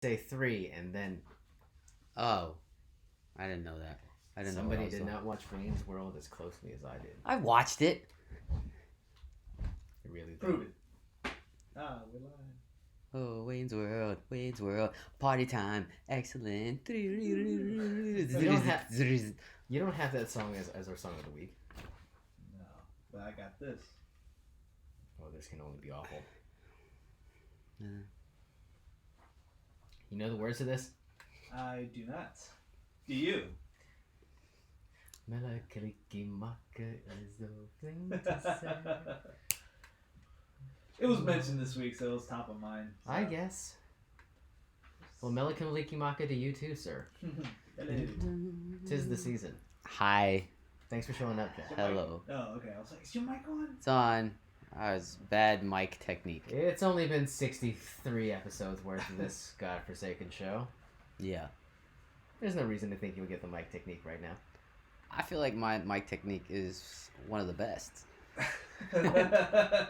say 3 and then... Oh. I didn't know that. I didn't know Somebody did not watch Wayne's World as closely as I did. I watched it. You really did. Prove it. Ah, we're lying. Oh, Wayne's World, party time, excellent. You don't have that song as our song of the week. No, but I got this. Oh, this can only be awful. Yeah. You know the words of this? I do not. Do you? It was mentioned this week, so it was top of mind. So. I guess. Well, Melikalikimaka to you too, sir. Hello. 'Tis the season. Hi. Thanks for showing up, Jack. Hello. Oh, okay. I was like, is your mic on? It's on. It's bad mic technique. It's only been 63 episodes worth of this godforsaken show. Yeah. There's no reason to think you'll get the mic technique right now. I feel like my mic technique is one of the best.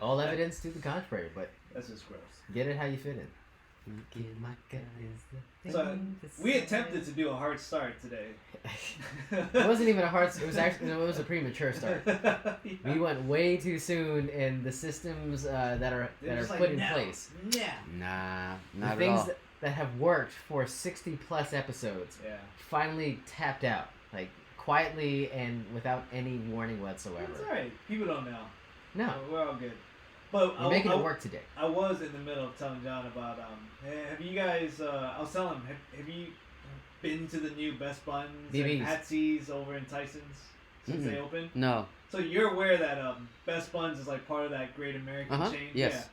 All evidence to the contrary, but That's just gross. get it how you fit in. So we attempted to do a hard start today. It wasn't even a hard. It was actually it was a premature start. Yeah. We went way too soon, and the systems that are put in place, Yeah. Nah, the not at things all. that have worked for 60 plus episodes, Yeah. finally tapped out, like quietly and without any warning whatsoever. It's alright. People don't know. No, We're all good. But we're making it work today. I was in the middle of telling John about hey, have you guys? I was telling him, have you been to the new Best Buns BBs. and Patsy's over in Tyson's since they opened? No. So you're aware that Best Buns is like part of that Great American chain? Yes. Yeah.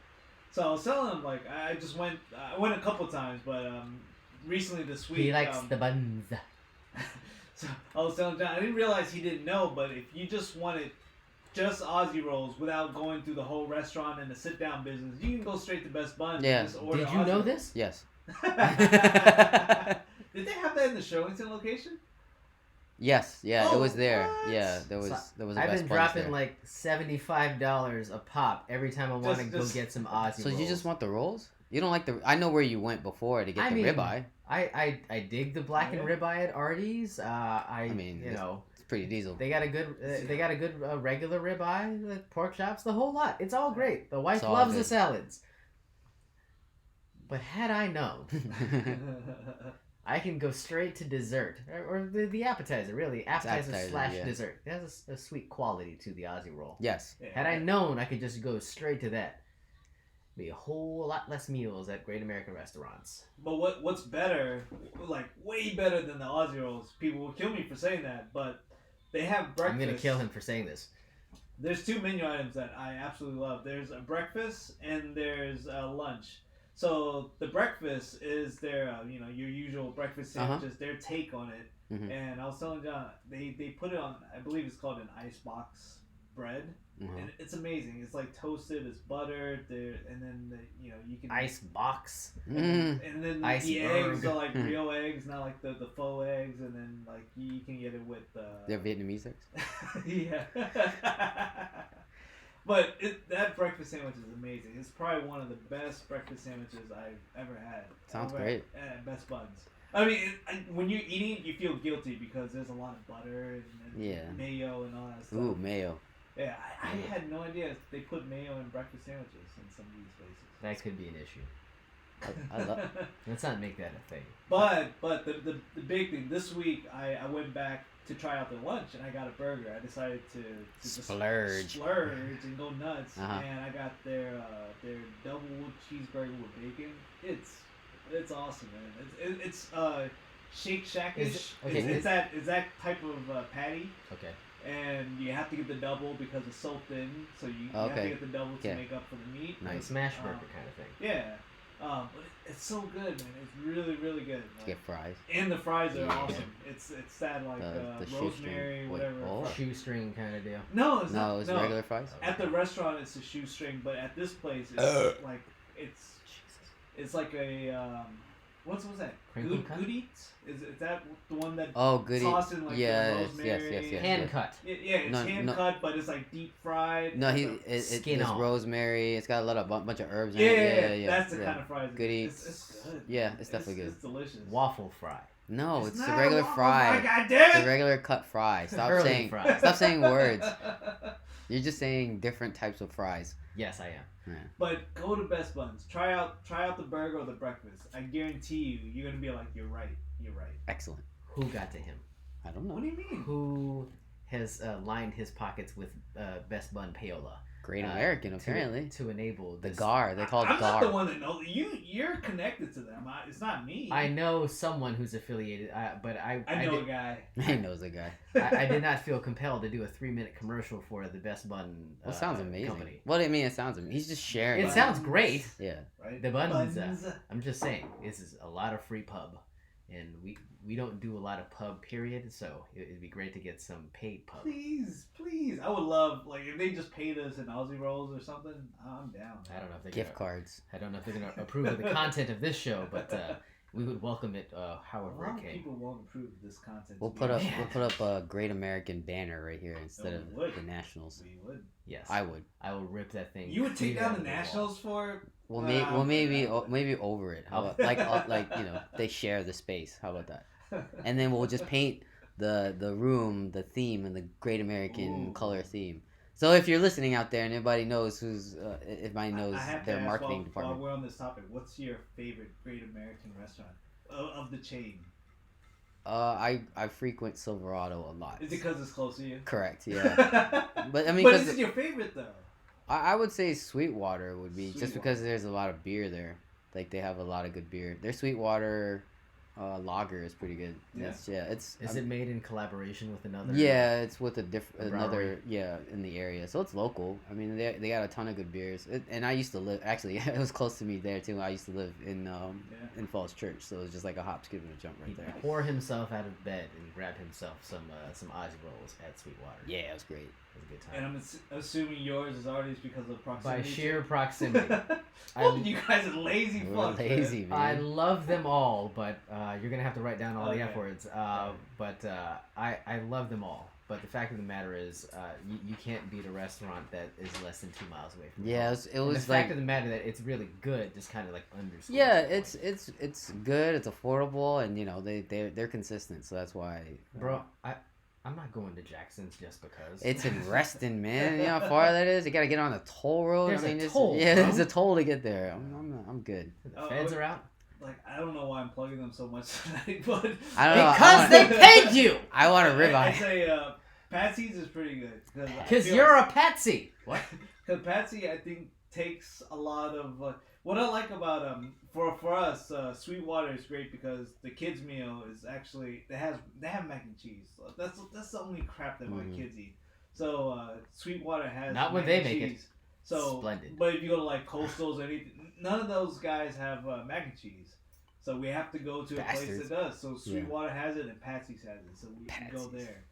So I was telling him like I went a couple times, but recently this week He likes the buns. So I was telling John I didn't realize he didn't know, but if you just wanted just Aussie rolls without going through the whole restaurant and the sit down business, you can go straight to Best Buns. Yeah. And just order Did you Aussie know rolls. this? Yes. Did they have that in the Shirlington location? Yes. Yeah. Oh, it was there. what? Yeah. There was. So, There was a I've Best been Buns dropping there. like $75 a pop every time I want to go Just- get some Aussie So rolls. you just want the rolls? You don't like the? I know where you went before to get the ribeye. I dig the blackened ribeye at Artie's. I mean, you know, It's pretty diesel. they got a good regular ribeye, the pork chops, the whole lot. It's all great. The wife It's all loves the good. salads. But had I known, I can go straight to dessert or the appetizer. Really, appetizer slash yeah. dessert. It has a sweet quality to the Aussie roll. Yes. Yeah. Had I known, I could just go straight to that. Be a whole lot less meals at Great American restaurants. But what's better, like way better than the Aussie rolls? People will kill me for saying that, but they have breakfast. I'm gonna kill him for saying this. There's two menu items that I absolutely love. There's a breakfast and there's a lunch. So the breakfast is their, your usual breakfast sandwiches, their take on it. Mhm. And I was telling John, they put it on, I believe it's called an icebox bread. And it's amazing. It's like toasted, it's buttered, and then you can Ice box. Mm. and then Iceberg. the eggs are like real eggs, not like the faux eggs, and then like you can get it with They're Vietnamese eggs. yeah. But that breakfast sandwich is amazing. It's probably one of the best breakfast sandwiches I've ever had. Sounds over great. At Best Buns. I mean, when you're eating it, you feel guilty because there's a lot of butter and mayo and all that stuff. Ooh, mayo. Yeah, I had no idea they put mayo in breakfast sandwiches in some of these places. That could be an issue. I love. Let's not make that a thing. But the big thing this week, I went back to try out the lunch and I got a burger. I decided to just Splurge and go nuts. And I got their double cheeseburger with bacon. It's awesome, man. It's Shake Shack-ish. It's that type of patty. Okay. And you have to get the double because it's so thin, so you have to get the double to make up for the meat. Nice smash burger kind of thing. Yeah, but it's so good, man. It's really, really good. Like, Get fries. And the fries are awesome. It's that like the rosemary, whatever. Shoestring kind of deal. No, it's not. No, it's regular fries. At the restaurant, it's a shoestring, but at this place, it's like it's like a what's that? Crinkle cut? Good eats? Is that the one that Goody. sauce in like the rosemary? Yes. Hand cut. Yeah, it's hand cut, but it's like deep fried. No, it's rosemary. It's got a bunch of herbs in it. Yeah. That's the kind of fries. Good eats. It's good. Yeah, it's definitely good. It's delicious. Waffle fry. No, it's the not regular a waffle fry. God damn it! The regular cut fry. Stop saying words. You're just saying different types of fries. Yes, I am. Yeah. But go to Best Buns. Try out the burger or the breakfast. I guarantee you're gonna be like, you're right. Excellent. Who got to him? I don't know. What do you mean? Who has lined his pockets with Best Bun payola? Great American, apparently. To enable the GAR. They're called GAR. I'm not the one that knows. You're connected to them. It's not me. I know someone who's affiliated, but I know a guy. He knows a guy. I did not feel compelled to do a 3-minute commercial for the Best Bun Well, sounds amazing. company. Well, I mean, it sounds amazing. He's just sharing. It sounds great. Yeah. Right? The buns. I'm just saying, this is a lot of free pub. And we don't do a lot of pub, period, so it'd be great to get some paid pub. Please. I would love, like, if they just paid us in Aussie rolls or something, I'm down. I don't know if they're Gift cards. I don't know if they're going to approve of the content of this show, but we would welcome it however a lot it came. of people won't approve this content. We'll put up a Great American banner right here instead of the Nationals. We would. Yes. I would. I will rip that thing. You would take down the Nationals for... Maybe over it. How about like they share the space. How about that? And then we'll just paint the room, the theme, and the Great American color theme. So if you're listening out there and anybody knows their marketing department. While we're on this topic, what's your favorite Great American restaurant of the chain? I frequent Silverado a lot. Is it because it's close to you? Correct. Yeah. But I mean, but is it your favorite though? I would say Sweetwater would be just because there's a lot of beer there. Like they have a lot of good beer. Their Sweetwater lager is pretty good. Yeah. Is it made in collaboration with another? Yeah, it's with another in the area. So it's local. I mean, they got a ton of good beers. And I used to live it was close to me there too. I used to live in Falls Church, so it was just like a hop, skip, and a jump right there. Pour himself out of bed and grab himself some Aussie rolls at Sweetwater. Yeah, it was great. It was a good time. And I'm assuming yours is already because of proximity. By sheer proximity. You guys are lazy fucks. Lazy, man. I love them all, but you're gonna have to write down all the F words. But I love them all. But the fact of the matter is, you can't beat a restaurant that is less than 2 miles away from. Yeah, it was the fact of the matter that it's really good, just kind of like underscores. Yeah, it's good. It's affordable, and they're consistent. So that's why. Bro, I'm not going to Jackson's just because. It's in Reston, man. You know how far that is? You gotta get on a toll road. There's a toll. Yeah, there's a toll to get there. I'm good. The feds are out. Like, I don't know why I'm plugging them so much tonight, but I don't know. Because they paid you. I want a ribeye. I say Patsy's is pretty good because you're a patsy. What? Because Patsy, I think, takes a lot of what I like about for us. Sweetwater is great because the kids meal is actually they have mac and cheese. That's the only crap that my kids eat. So Sweetwater has not when they make cheese. It. So splendid. But if you go to like Coastals or anything, none of those guys have mac and cheese. So we have to go to a place that does. So Sweetwater has it and Patsy's has it. So we can go there.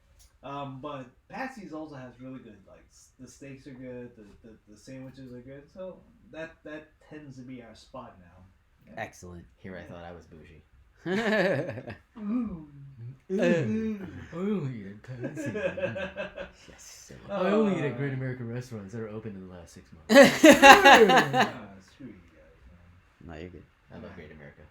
But Patsy's also has really good, like the steaks are good, the sandwiches are good. So that tends to be our spot now. Yeah. Excellent. Here I thought I was bougie. Yes. I only eat at Great American restaurants that are open in the last 6 months. Screw you guys, man. No, you're good. I love Great America.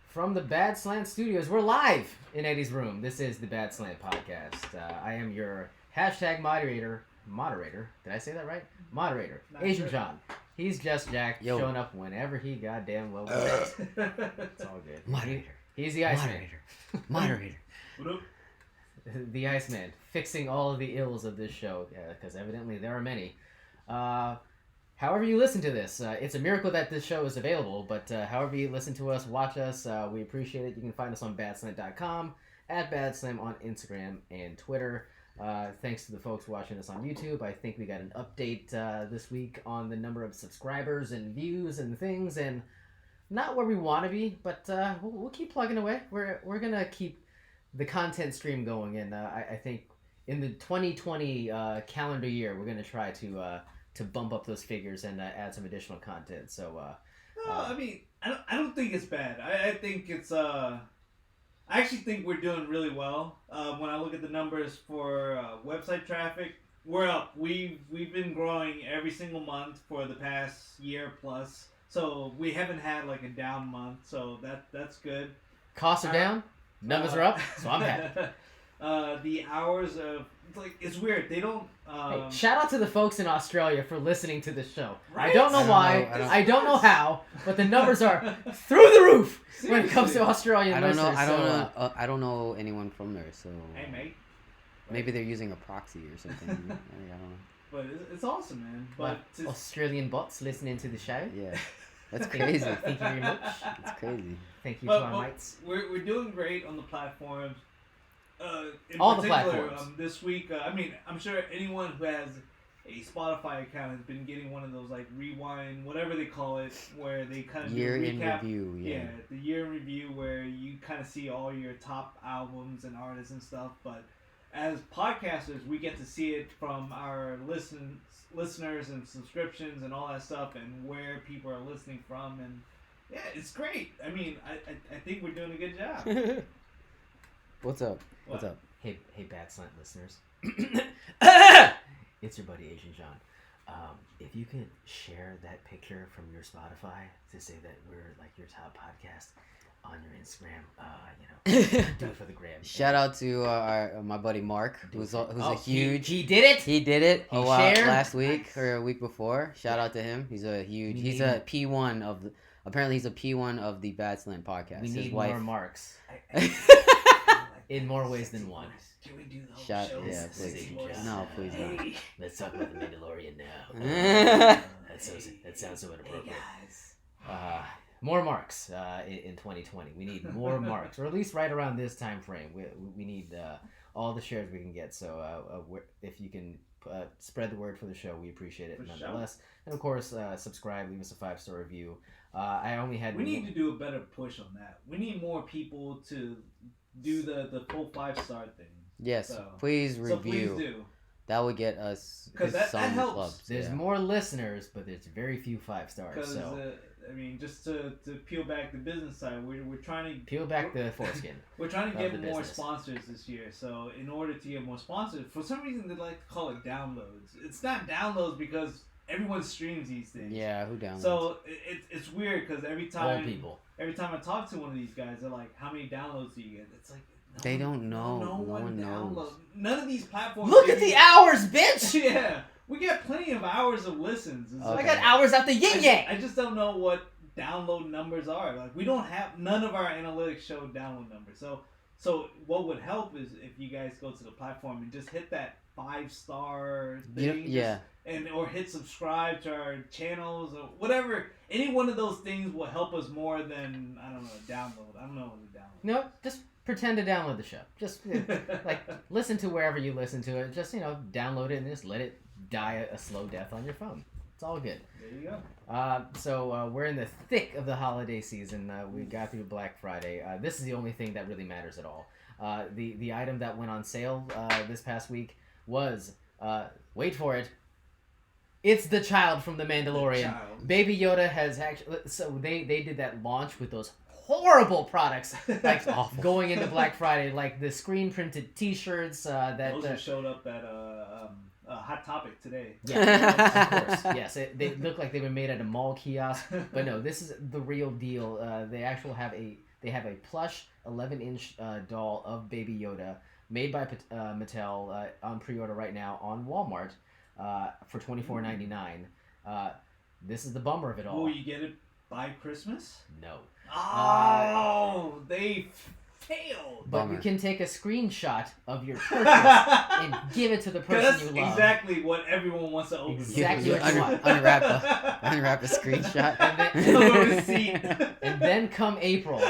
From the Badslant Studios, we're live in Eddie's room. This is the Badslant podcast. I am your hashtag moderator. Did I say that right? Moderator. Not Asian sure. John. He's just Jack, showing up whenever he goddamn well wants. It's all good. Moderator. He's the Iceman. Moderator. The Iceman, fixing all of the ills of this show, because evidently there are many. However you listen to this, it's a miracle that this show is available, but however you listen to us, watch us, we appreciate it. You can find us on badslant.com, at Badslam on Instagram and Twitter. Thanks to the folks watching us on YouTube. I think we got an update this week on the number of subscribers and views and things, and not where we want to be, but we'll keep plugging away. We're gonna keep the content stream going, and I think in the 2020 calendar year, we're gonna try to bump up those figures and add some additional content. So. No, I mean, I don't think it's bad. I think it's I actually think we're doing really well. When I look at the numbers for website traffic, we're up. We've been growing every single month for the past year plus. So we haven't had like a down month. So that's good. Costs are down, numbers are up, so I'm happy. The hours of it's weird. They don't. Hey, shout out to the folks in Australia for listening to this show. Right? I don't know why. I don't know how, but the numbers are through the roof when it comes to Australian listeners. I don't know anyone from there, so. Hey mate. Maybe they're using a proxy or something. I don't know. But it's awesome, man. But Australian bots listening to the show. Yeah. That's crazy. Thank you very much. It's crazy. Thank you to our mates. We're doing great on the platforms. In all particular, the platforms. This week, I mean, I'm sure anyone who has a Spotify account has been getting one of those like rewind, whatever they call it, where they kind of year do a recap. in review. Yeah, the year in review where you kind of see all your top albums and artists and stuff. But as podcasters, we get to see it from our listeners and subscriptions and all that stuff, and where people are listening from, and yeah, it's great. I mean, I think we're doing a good job. What's up? What's up? Hey, Badslant listeners. It's your buddy Asian John. If you could share that picture from your Spotify to say that we're like your top podcast on your Instagram, do it for the gram. Shout out to my buddy Mark, who's a huge. He did it. He did it. He shared last week or a week before. Shout out to him. He's a huge. He's a P1 of the. Apparently, he's a P1 of the Badslant podcast. We need more Marks. In more ways than one. Can we do the whole show? Yeah, please. No, please not. Let's talk about the Mandalorian now. That sounds so inappropriate. Hey more Marks in 2020. We need more Marks, or at least right around this time frame. We need all the shares we can get. So if you can spread the word for the show, we appreciate it nonetheless. And of course, subscribe, leave us a 5-star review. I only had. We need to do a better push on that. We need more people to do the full 5-star thing. Yes, please review. So please do. That would get us that helps. Clubs. There's more listeners, but there's very few 5 stars. Because so. I mean, just to peel back the business side, we're trying to peel back the foreskin. We're trying to get more sponsors this year. So in order to get more sponsors, for some reason they like to call it downloads. It's not downloads because everyone streams these things. Yeah, who downloads? So it's weird because every time I talk to one of these guys, they're like, "How many downloads do you get?" It's like. They don't know. No one knows. None of these platforms. Look at the hours, bitch! Yeah, we get plenty of hours of listens. Okay. I got hours out the yin yang. I just don't know what download numbers are. Like we don't have none of our analytics show download numbers. So what would help is if you guys go to the platform and just hit that 5-star thing. Yeah. Or hit subscribe to our channels or whatever. Any one of those things will help us more than download. I don't know what to download. No, just pretend to download the show. Just like listen to wherever you listen to it. Just download it and just let it die a slow death on your phone. It's all good. There you go. So we're in the thick of the holiday season. We got through Black Friday. This is the only thing that really matters at all. The item that went on sale this past week was wait for it. It's the child from The Mandalorian. Baby Yoda has actually. So they did that launch with those horrible products like going into Black Friday, like the screen printed T-shirts those showed up at Hot Topic today. Yeah, of course. Yes, they look like they were made at a mall kiosk, but no, this is the real deal. They have a plush 11-inch doll of Baby Yoda made by Mattel on pre-order right now on Walmart for $24.99. This is the bummer of it all. Will you get it by Christmas? No. Oh, they failed. But you can take a screenshot of your purchase and give it to the person you love. Exactly what everyone wants to open. Exactly what you want. Unwrap a screenshot. And then come April,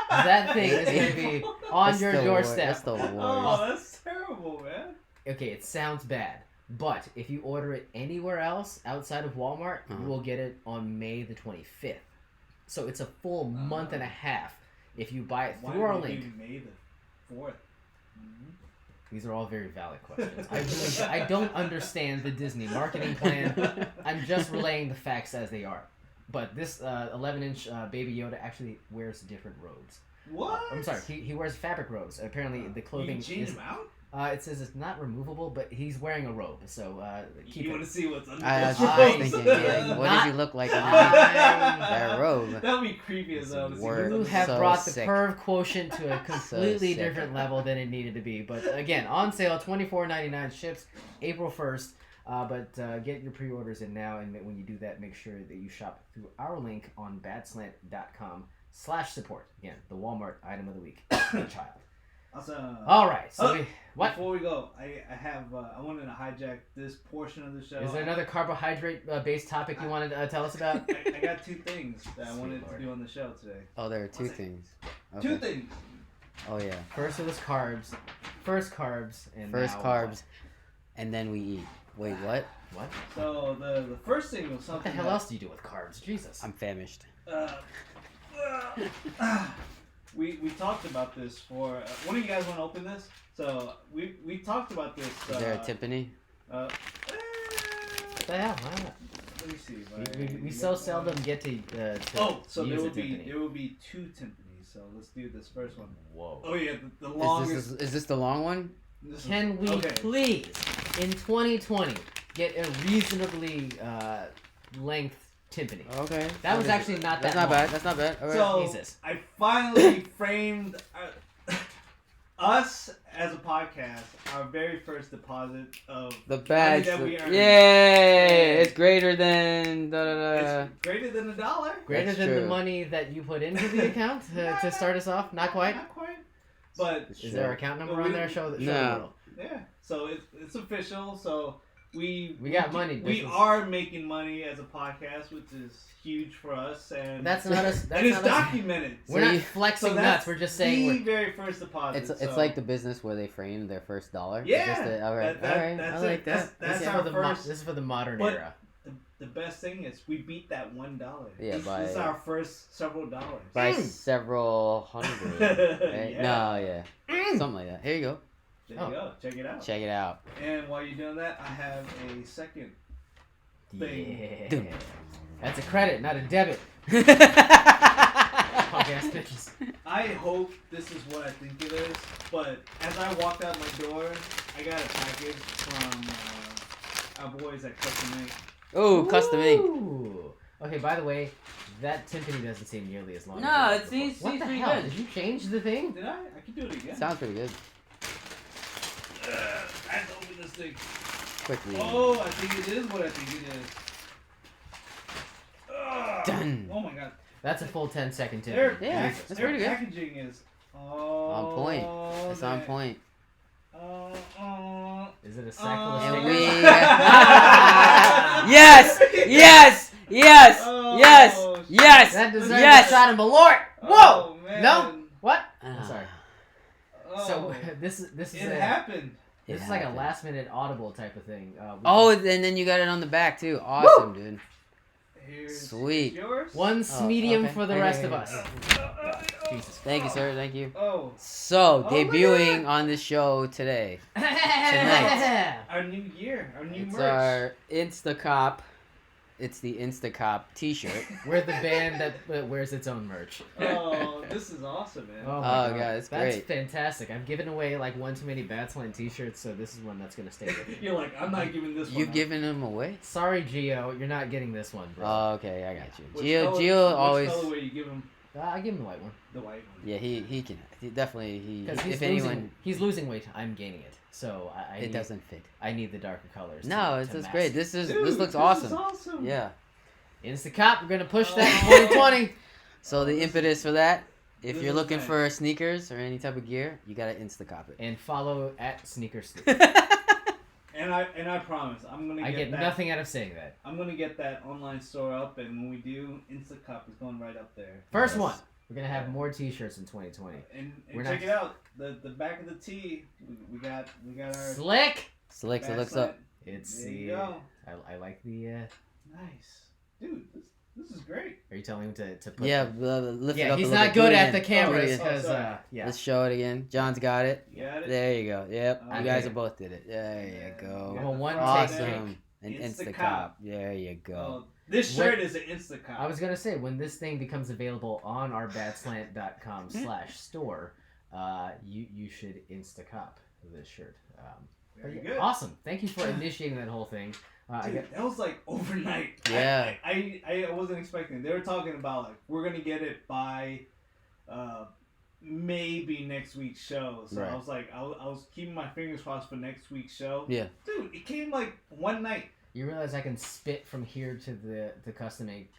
that thing is going to be on your doorstep. That's the worst. Oh, that's terrible, man. okay, it sounds bad, but if you order it anywhere else outside of Walmart, you will get it on May the 25th. So it's a full month and a half if you buy it through our link. May the 4th? These are all very valid questions. I don't understand the Disney marketing plan. I'm just relaying the facts as they are. But this 11-inch Baby Yoda actually wears different robes. What? I'm sorry, he wears fabric robes. Apparently the clothing You can change them out? It says it's not removable, but he's wearing a robe, so keep you it. want to see what's under I the was robes? thinking, yeah, what does he look like underneath that robe? That would be creepy as hell to see what's You under have So brought the sick. perv quotient to a completely sick. different level than it needed to be. But again, on sale, $24.99, ships April 1st. But get your pre-orders in now, and when you do that, make sure that you shop through our link on badslant.com/support. Again, the Walmart item of the week, the child. Awesome. All right, so what? Before we go, I wanted to hijack this portion of the show. Is there another carbohydrate-based topic you wanted to tell us about? I got 2 things that I wanted to do on the show today. Oh, there are 2 things. Okay. 2 things. Oh yeah. First it was carbs. First carbs, and First now carbs, and then we eat. Wait, what? What? So the first thing was something. What the hell else do you do with carbs? Jesus. I'm famished. We talked about this for. One of you guys want to open this? So we talked about this. Is there a Tiffany? What the hell? Why not? Let me see. We so seldom get to So use there a will be timpani. 2 timpanis. So let's do this first one. Whoa. Oh yeah, the longest. Is this the long one? Can we please, in 2020, get a reasonably length timpani? Okay. That was actually not that That's not long. bad. That's not bad. All right. So Jesus. I finally framed us as a podcast, our very first deposit of the money badge. that we earned. Yay! It's greater than It's greater than $1. Greater That's than the true. money that you put into the account to start us off? Not quite? Not quite. But Is there an account number Well, on we- there? Show the No. world. yeah, so it's official. So we got money, We bitches. are making money as a podcast, which is huge for us, and That's not us. That's and it's not us. documented. We're So not you- flexing So nuts. that's We're just saying the we're. very first deposit. It's so like the business where they frame their first dollar. Yeah, It's just all right. that- All right. that's I it. like that. That's This is our for the first. this is for the modern But- era. The best thing is we beat that $1. Yeah, this by- is our first several dollars. By several hundred. Right? Yeah. No, yeah. Something like that. Here you go. There you go. Check it out. Check it out. And while you're doing that, I have a second thing. Yeah. That's a credit, not a debit. Punk ass bitches. I hope this is what I think it is, but as I walked out my door, I got a package from our boys at Custom Ink. Oh, custom ink. Ooh. Okay, by the way, that timpani doesn't seem nearly as long. No, as it before. seems What the pretty hell? good. Did you change the thing? Did I? I can do it again. Sounds pretty good. I have to open this thing. Quickly. Oh, I think it is what I think it is. Done. Oh my god. That's a full 10-second timpani. Their, Yeah, their that's pretty good. packaging is On point. It's on man. point. Is it a sack full of And stickers? we. Yes! Yes! Yes! Oh, Yes! shit. Yes! That deserves Yes! a shot in Malort. Whoa! Oh, man. No? What? I'm Ah. sorry. Oh, So this is it a, happened. It this is like a happened. last minute audible type of thing. Oh, and then you got it on the back too. Awesome, dude. Here's Sweet. yours. one Oh, medium okay. for the Okay, rest okay, of okay. us. Jesus. Thank you, sir. Thank you. Oh, So, Oh my debuting God. on the show today. Tonight. our new year, our new It's merch. our Instacop. It's the Instacop t-shirt. We're the band that wears its own merch. Oh, this is awesome, man. Oh, my God, God. it's That's great. fantastic. I've given away like one too many Badslant t-shirts, so this is one that's gonna stay with me. You're like, I'm not giving this one. You've up. given them away? Sorry, Gio, you're not getting this one, bro. Oh, okay, I got you. Which Gio, color- Gio which always. colorway you give him? I give him the white one. The white one. Yeah, he can. He definitely he. Because If anyone, he's losing weight, I'm gaining it. So I it need, doesn't fit. I need the darker colors. No, to it's mask. great. This is Dude, this looks Is awesome. awesome. Yeah. Instacop, we're gonna push that in 2020. So the impetus for that, if This you're is looking nice. for sneakers or any type of gear, you gotta Instacop it. And follow at Sneakers. And I promise, I'm gonna I get get that. nothing out of saying that. I'm gonna get that online store up, and when we do, Instacup is going right up there. First one. We're gonna have more T-shirts in 2020. And check it out. The back of the tee. We got our slick. Slick. It looks up. It's there you go. I like the. Nice, dude. This is great. Are you telling him to put? Yeah, lift it up. He's a little not bit. good at again. the cameras Oh, because yeah. Let's show it again. John's got it. You got it? There you go. Yep. Okay. You guys have both did it. There you go. I'm a one Awesome. An Instacop. Instacop. There you go. Oh, this shirt is an Instacop. I was gonna say when this thing becomes available on our badslant.com/store, you should Instacop this shirt. Very good. Awesome. Thank you for initiating that whole thing. Dude, that was like overnight. Yeah. I wasn't expecting. They were talking about like we're gonna get it by maybe next week's show. So right. I was like I was keeping my fingers crossed for next week's show. Yeah. Dude, it came like one night. You realize I can spit from here to the custom make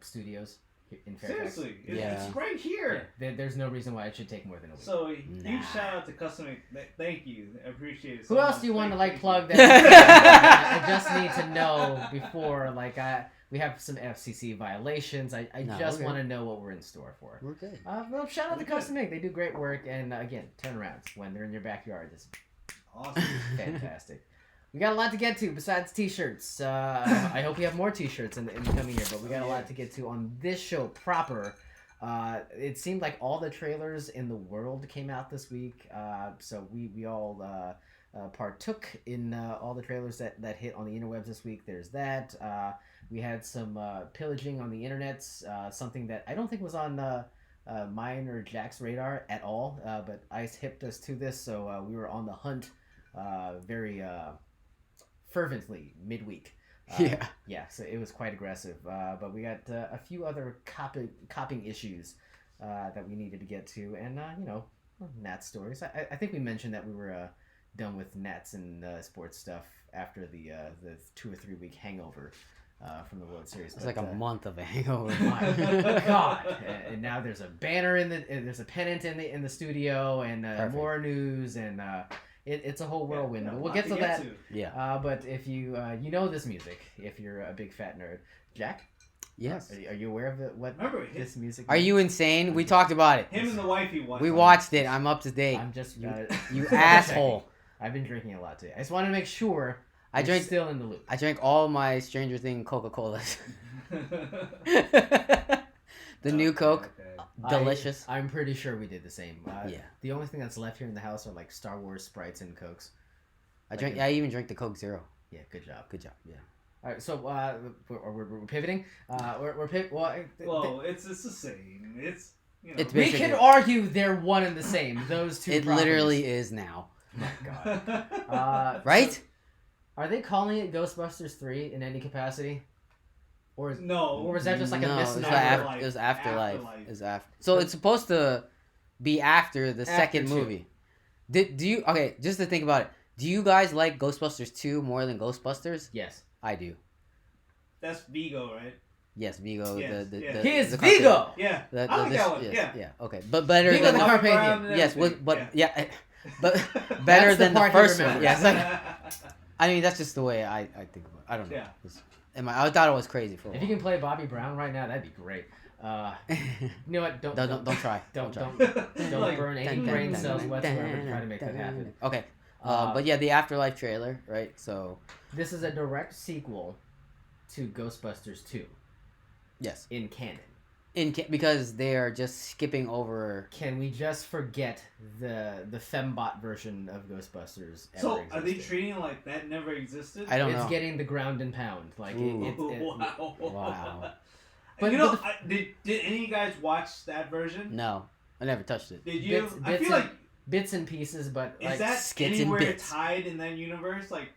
studios in Fairfax? Seriously, Yeah. it's right here. Yeah, there's no reason why it should take more than a week. So huge shout out to Custom Make. Thank you, I appreciate it. So Who else much. do you want to Thank like you. plug that? I just need to know before we have some FCC violations. I just want to know what we're in store for. We're good. Well, shout out to Custom Make. They do great work, and again, turnarounds when they're in your backyard. It's Awesome. fantastic. We got a lot to get to besides T-shirts. I hope we have more T-shirts in the coming year, but we got a lot to get to on this show proper. It seemed like all the trailers in the world came out this week, so we all partook in all the trailers that hit on the interwebs this week. There's that. We had some pillaging on the internets, something that I don't think was on mine or Jack's radar at all, but ICE hipped us to this, so we were on the hunt very fervently midweek. Yeah, so it was quite aggressive, but we got a few other copying issues that we needed to get to, and Nats stories. I think we mentioned that we were done with Nats and sports stuff after the 2 or 3 week hangover from the World Series. It's like a month of a hangover. My God! And now there's a banner there's a pennant in the studio, and more news, and it's a whole whirlwind. But we'll get to that. Yeah. But if you know this music, if you're a big fat nerd, Jack. Yes. Are you aware of this music? Are you insane? We talked about it. Him and the wifey watched. We watched it. I'm up to date. I'm just you asshole. I've been drinking a lot today. I just wanted to make sure I drank still in the loop. I drank all my Stranger Things Coca-Colas. The new Coke. Delicious. I'm pretty sure we did the same. Yeah. The only thing that's left here in the house are like Star Wars Sprites and Cokes. I even drank the Coke Zero. Yeah, good job. Yeah. All right, so we're pivoting. Well, it's the same. It's It's we basically- can argue they're one and the same. Those two. It properties. literally is now. My God. Right? Are they calling it Ghostbusters 3 in any capacity? Or was that just like a misnomer? It was Afterlife. It was after. So it's supposed to be after the second movie. Do you just to think about it, do you guys like Ghostbusters 2 more than Ghostbusters? Yes. I do. That's Vigo, right? Yes, Vigo. Yes, He is Vigo! Yeah. I like that one. Yes, yeah. Okay. But better Vigo than the Carpathian. Yes, but better than the first one. Yes. I mean, that's just the way I think about it. I don't know. Yeah. I thought it was crazy for a while. If you can play Bobby Brown right now, that'd be great. You know what? Don't try. Don't Like, burn any brain cells whatsoever to try to make that happen. Okay. But yeah, the Afterlife trailer, right? So this is a direct sequel to Ghostbusters 2. Yes. In canon. Because they are just skipping over. Can we just forget the fembot version of Ghostbusters? So are they treating it like that never existed? I don't know. It's getting the ground and pound. Like Wow. But did any of you guys watch that version? No, I never touched it. Did you? Bits I feel like bits and pieces, but is like that skits anywhere and bits. tied in that universe? Like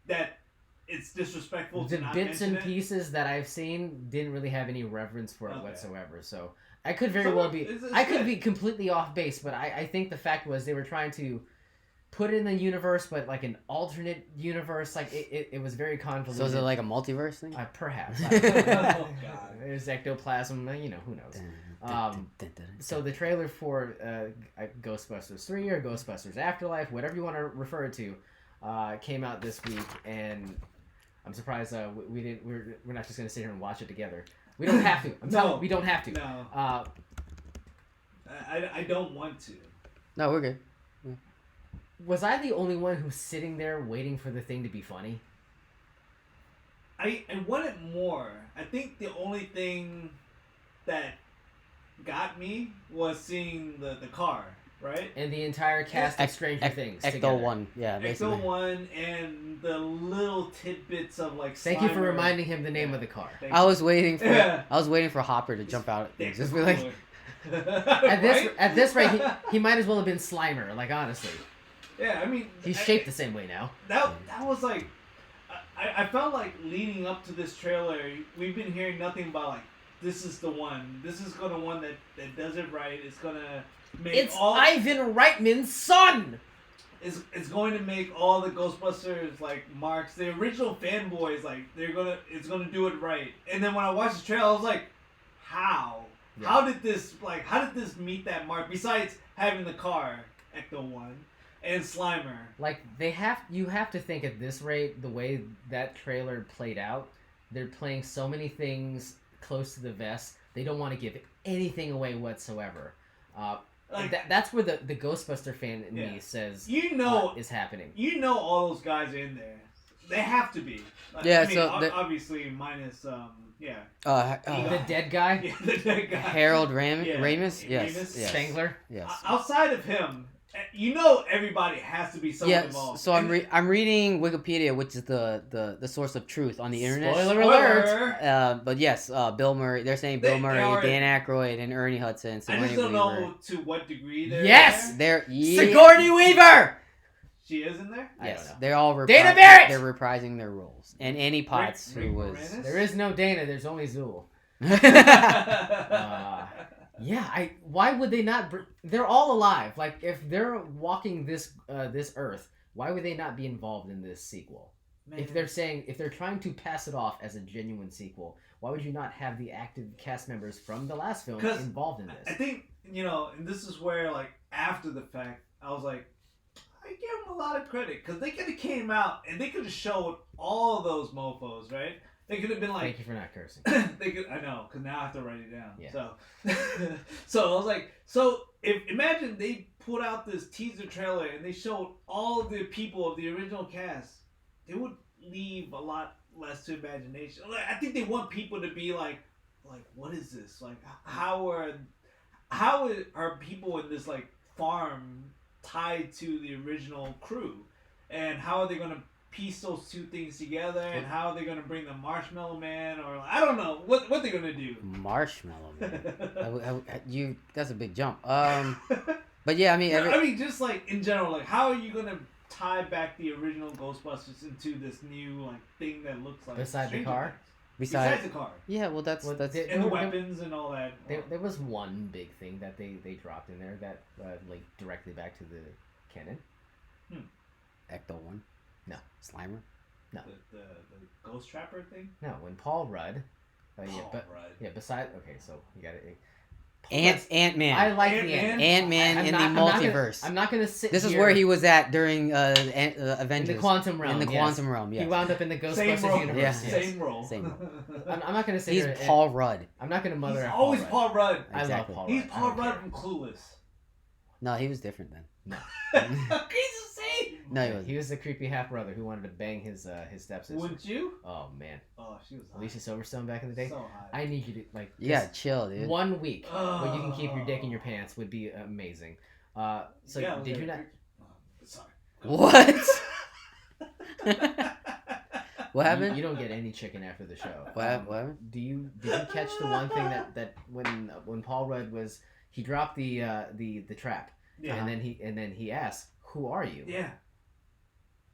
that, it's disrespectful the to not bits and mention it? pieces that I've seen didn't really have any reverence for it whatsoever. So I could could be completely off base, but I think the fact was they were trying to put it in the universe, but like an alternate universe. Like it was very convoluted. So is it like a multiverse thing? Perhaps. Oh God. There's ectoplasm. Who knows? So the trailer for Ghostbusters 3 or Ghostbusters Afterlife, whatever you want to refer it to, came out this week, and I'm surprised we didn't. We're not just gonna sit here and watch it together. We don't have to. I'm telling you, we don't have to. No. I don't want to. No, we're good. Was I the only one who's sitting there waiting for the thing to be funny? I wanted more. I think the only thing that got me was seeing the car, right? And the entire cast of Stranger Things Ecto together. 1, yeah. Basically. Ecto 1 and the little tidbits of like. Thank you for reminding him the name of the car. I was waiting for Hopper to jump out and just be like. At this rate, he might as well have been Slimer. Like honestly. Yeah, I mean. He's shaped the same way now. That was like. I felt like leading up to this trailer, we've been hearing nothing about like this is the one. This is gonna one that does it right. It's gonna make Ivan Reitman's son. It's going to make all the Ghostbusters like marks. The original fanboys like it's gonna do it right. And then when I watched the trailer, I was like, how? Yeah. How did this meet that mark? Besides having the car, Ecto 1. And Slimer. Like you have to think at this rate, the way that trailer played out, they're playing so many things close to the vest. They don't want to give anything away whatsoever. That's where the Ghostbuster fan in me says is happening. You know all those guys are in there. They have to be. Obviously minus the dead guy. Yeah, the dead guy. Harold Ramis. Yes. Spangler. Yes. Outside of him. You know everybody has to be someone involved. So I'm reading Wikipedia, which is the source of truth on the internet. Spoiler alert! But yes, Bill Murray. They're saying Bill Murray, Dan Aykroyd, and Ernie Hudson. I just don't know to what degree they're there. Sigourney Weaver! She is in there? Yes. They're all Dana Barrett! They're reprising their roles. And Annie Potts, who was... There is no Dana, there's only Zool. Why would they not? They're all alive. Like if they're walking this earth, why would they not be involved in this sequel? Man. If they're trying to pass it off as a genuine sequel, why would you not have the active cast members from the last film involved in this? I think and this is where like after the fact, I was like, I give them a lot of credit because they could have came out and they could have showed all those mofo's, right? They could have been like... Thank you for not cursing. I know, because now I have to write it down. Yeah. So I was like, imagine they put out this teaser trailer and they showed all of the people of the original cast. They would leave a lot less to imagination. I think they want people to be like, what is this? Like, how are people in this like farm tied to the original crew? And how are they going to piece those two things together, and how are they going to bring the Marshmallow Man, or I don't know what they're going to do. Marshmallow Man, that's a big jump. But yeah, I mean, just like in general, like how are you going to tie back the original Ghostbusters into this new like thing that looks like besides the car? Besides the car. Yeah, well, that's and the weapons and all that. There was one big thing that they dropped in there that linked directly back to the canon. Ecto 1. No. Slimer? No. The Ghost Trapper thing? No, when Paul Rudd. Rudd. Yeah, besides... Okay, so you got it. Ant-Man. I like the Ant-Man in the multiverse. I'm not going to sit This here. is where he was at during Avengers. In the quantum realm. In the quantum realm, yes. He wound up in the Ghostbusters universe. Yeah. Same role. I'm not going to say he's Paul Rudd. I'm not going to mother He's always Paul Rudd. I love Paul Rudd. He's Paul Rudd from Clueless. No, he was different then. No. He's the same. No, he wasn't. He was the creepy half brother who wanted to bang his stepsister. Wouldn't you? Oh man. Oh, she was hot. Alicia Silverstone back in the day. So hot. I need you to like. You gotta chill, dude. 1 week where you can keep your dick in your pants would be amazing. So yeah, did you not? Sorry. What? What happened? You don't get any chicken after the show. What happened? Did you catch the one thing that when Paul Rudd was he dropped the trap, and then he asked, "Who are you?" Yeah.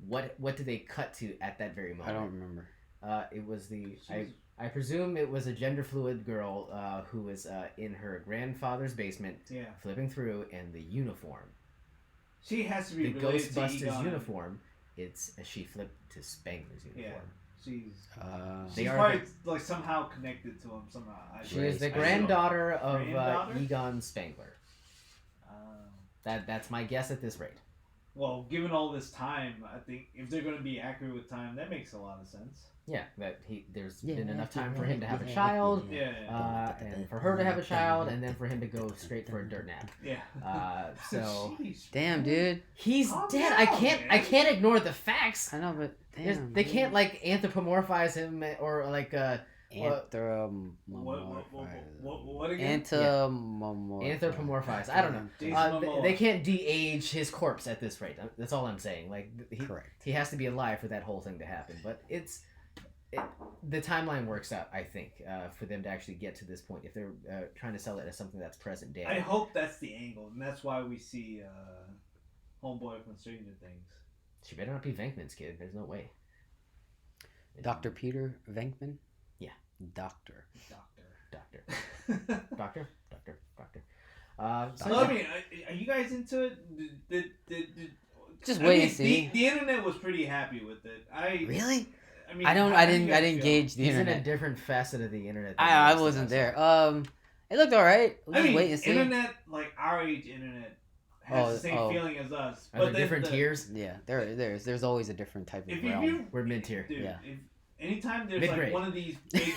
What did they cut to at that very moment? I don't remember. It was I presume it was a gender fluid girl who was in her grandfather's basement, flipping through, and the uniform. She has to be the related Ghostbusters to Egon. uniform. It's she flipped to Spangler's uniform. Yeah. She's probably like somehow connected to him somehow. She is the granddaughter of Egon Spangler. That's my guess at this rate. well, given all this time, I think if they're going to be accurate with time, that makes a lot of sense. Yeah, that there's been enough time for him to have a child, and for her to have a child, and then for him to go straight for a dirt nap. Yeah. So Jeez, Damn, dude. he's Calm dead. down, I can't ignore the facts. I know, but damn. They can't like anthropomorphize him or like What again? anthropomorphize. I don't know. They can't de-age his corpse at this rate. That's all I'm saying. Like Correct. He has to be alive for that whole thing to happen. But the timeline works out, I think, for them to actually get to this point. If they're trying to sell it as something that's present day. I hope that's the angle, and that's why we see Homeboy from Stranger Things. She better not be Venkman's kid. There's no way. Dr. Peter Venkman? Yeah. Doctor. So I mean, are you guys into it? Just wait and see. The internet was pretty happy with it. Really? I mean, I didn't gauge the He's internet. in a different facet of the internet. I wasn't there. It looked alright. We'll just wait and see. Internet, like our age internet, has the same feeling as us. Are there different tiers? Yeah, there's always a different type of realm. We're mid-tier. Dude, Yeah. Anytime there's Mid-grade. like one of these big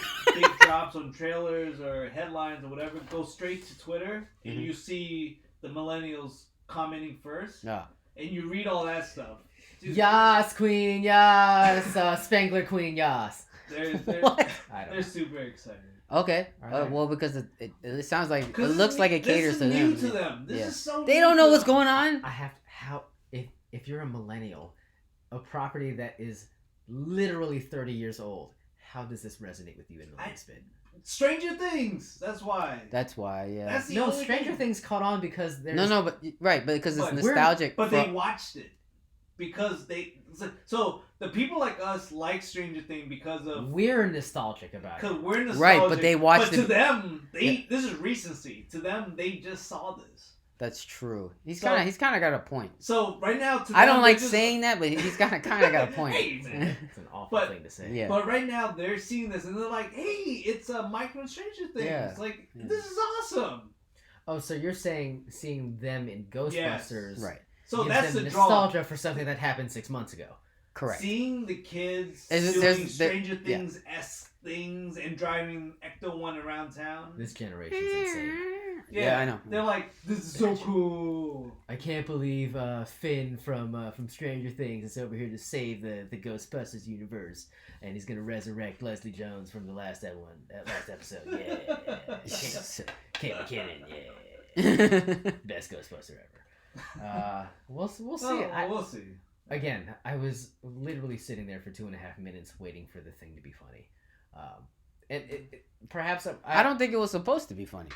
drops on trailers or headlines or whatever, go straight to Twitter and you see the millennials commenting first. Yeah. And you read all that stuff. Dude, Yas, queen, yas, Spangler queen, yas. What? They're super excited. Okay. Right. Well, because it sounds like it looks like it caters to them. This is new to them. This is so. They don't know what's going on. If you're a millennial, a property that is literally 30 years old, how does this resonate with you in the least bit? Stranger Things. That's why. Yeah. That's the no, only Stranger thing. Things caught on because there's But because it's nostalgic. But they watched it because so the people like us like Stranger Things because of we're nostalgic about it. Because we're nostalgic. Right, but they watched it. But to it. them, this is recency. To them, they just saw this. That's true. He's kind of got a point. So right now, I don't like saying that, but he's kind of got a point. Hey, man. It's an awful thing to say. Yeah. But right now, they're seeing this and they're like, "Hey, it's a Mike from Stranger Things. Yeah. Like this is awesome." Oh, so you're saying seeing them in Ghostbusters, Right? So gives that's them the draw. nostalgia for something that happened 6 months ago. Correct. Seeing the kids There's doing Stranger Things-esque things and driving Ecto-1 around town. This generation's insane. Yeah, I know. They're like, this is so cool. I can't believe Finn from Stranger Things is over here to save the Ghostbusters universe, and he's gonna resurrect Leslie Jones from the last episode. Yeah, Kate McKinnon. Yeah, best Ghostbuster ever. We'll see. We'll see. Again, I was literally sitting there for 2.5 minutes waiting for the thing to be funny, and perhaps I don't think it was supposed to be funny.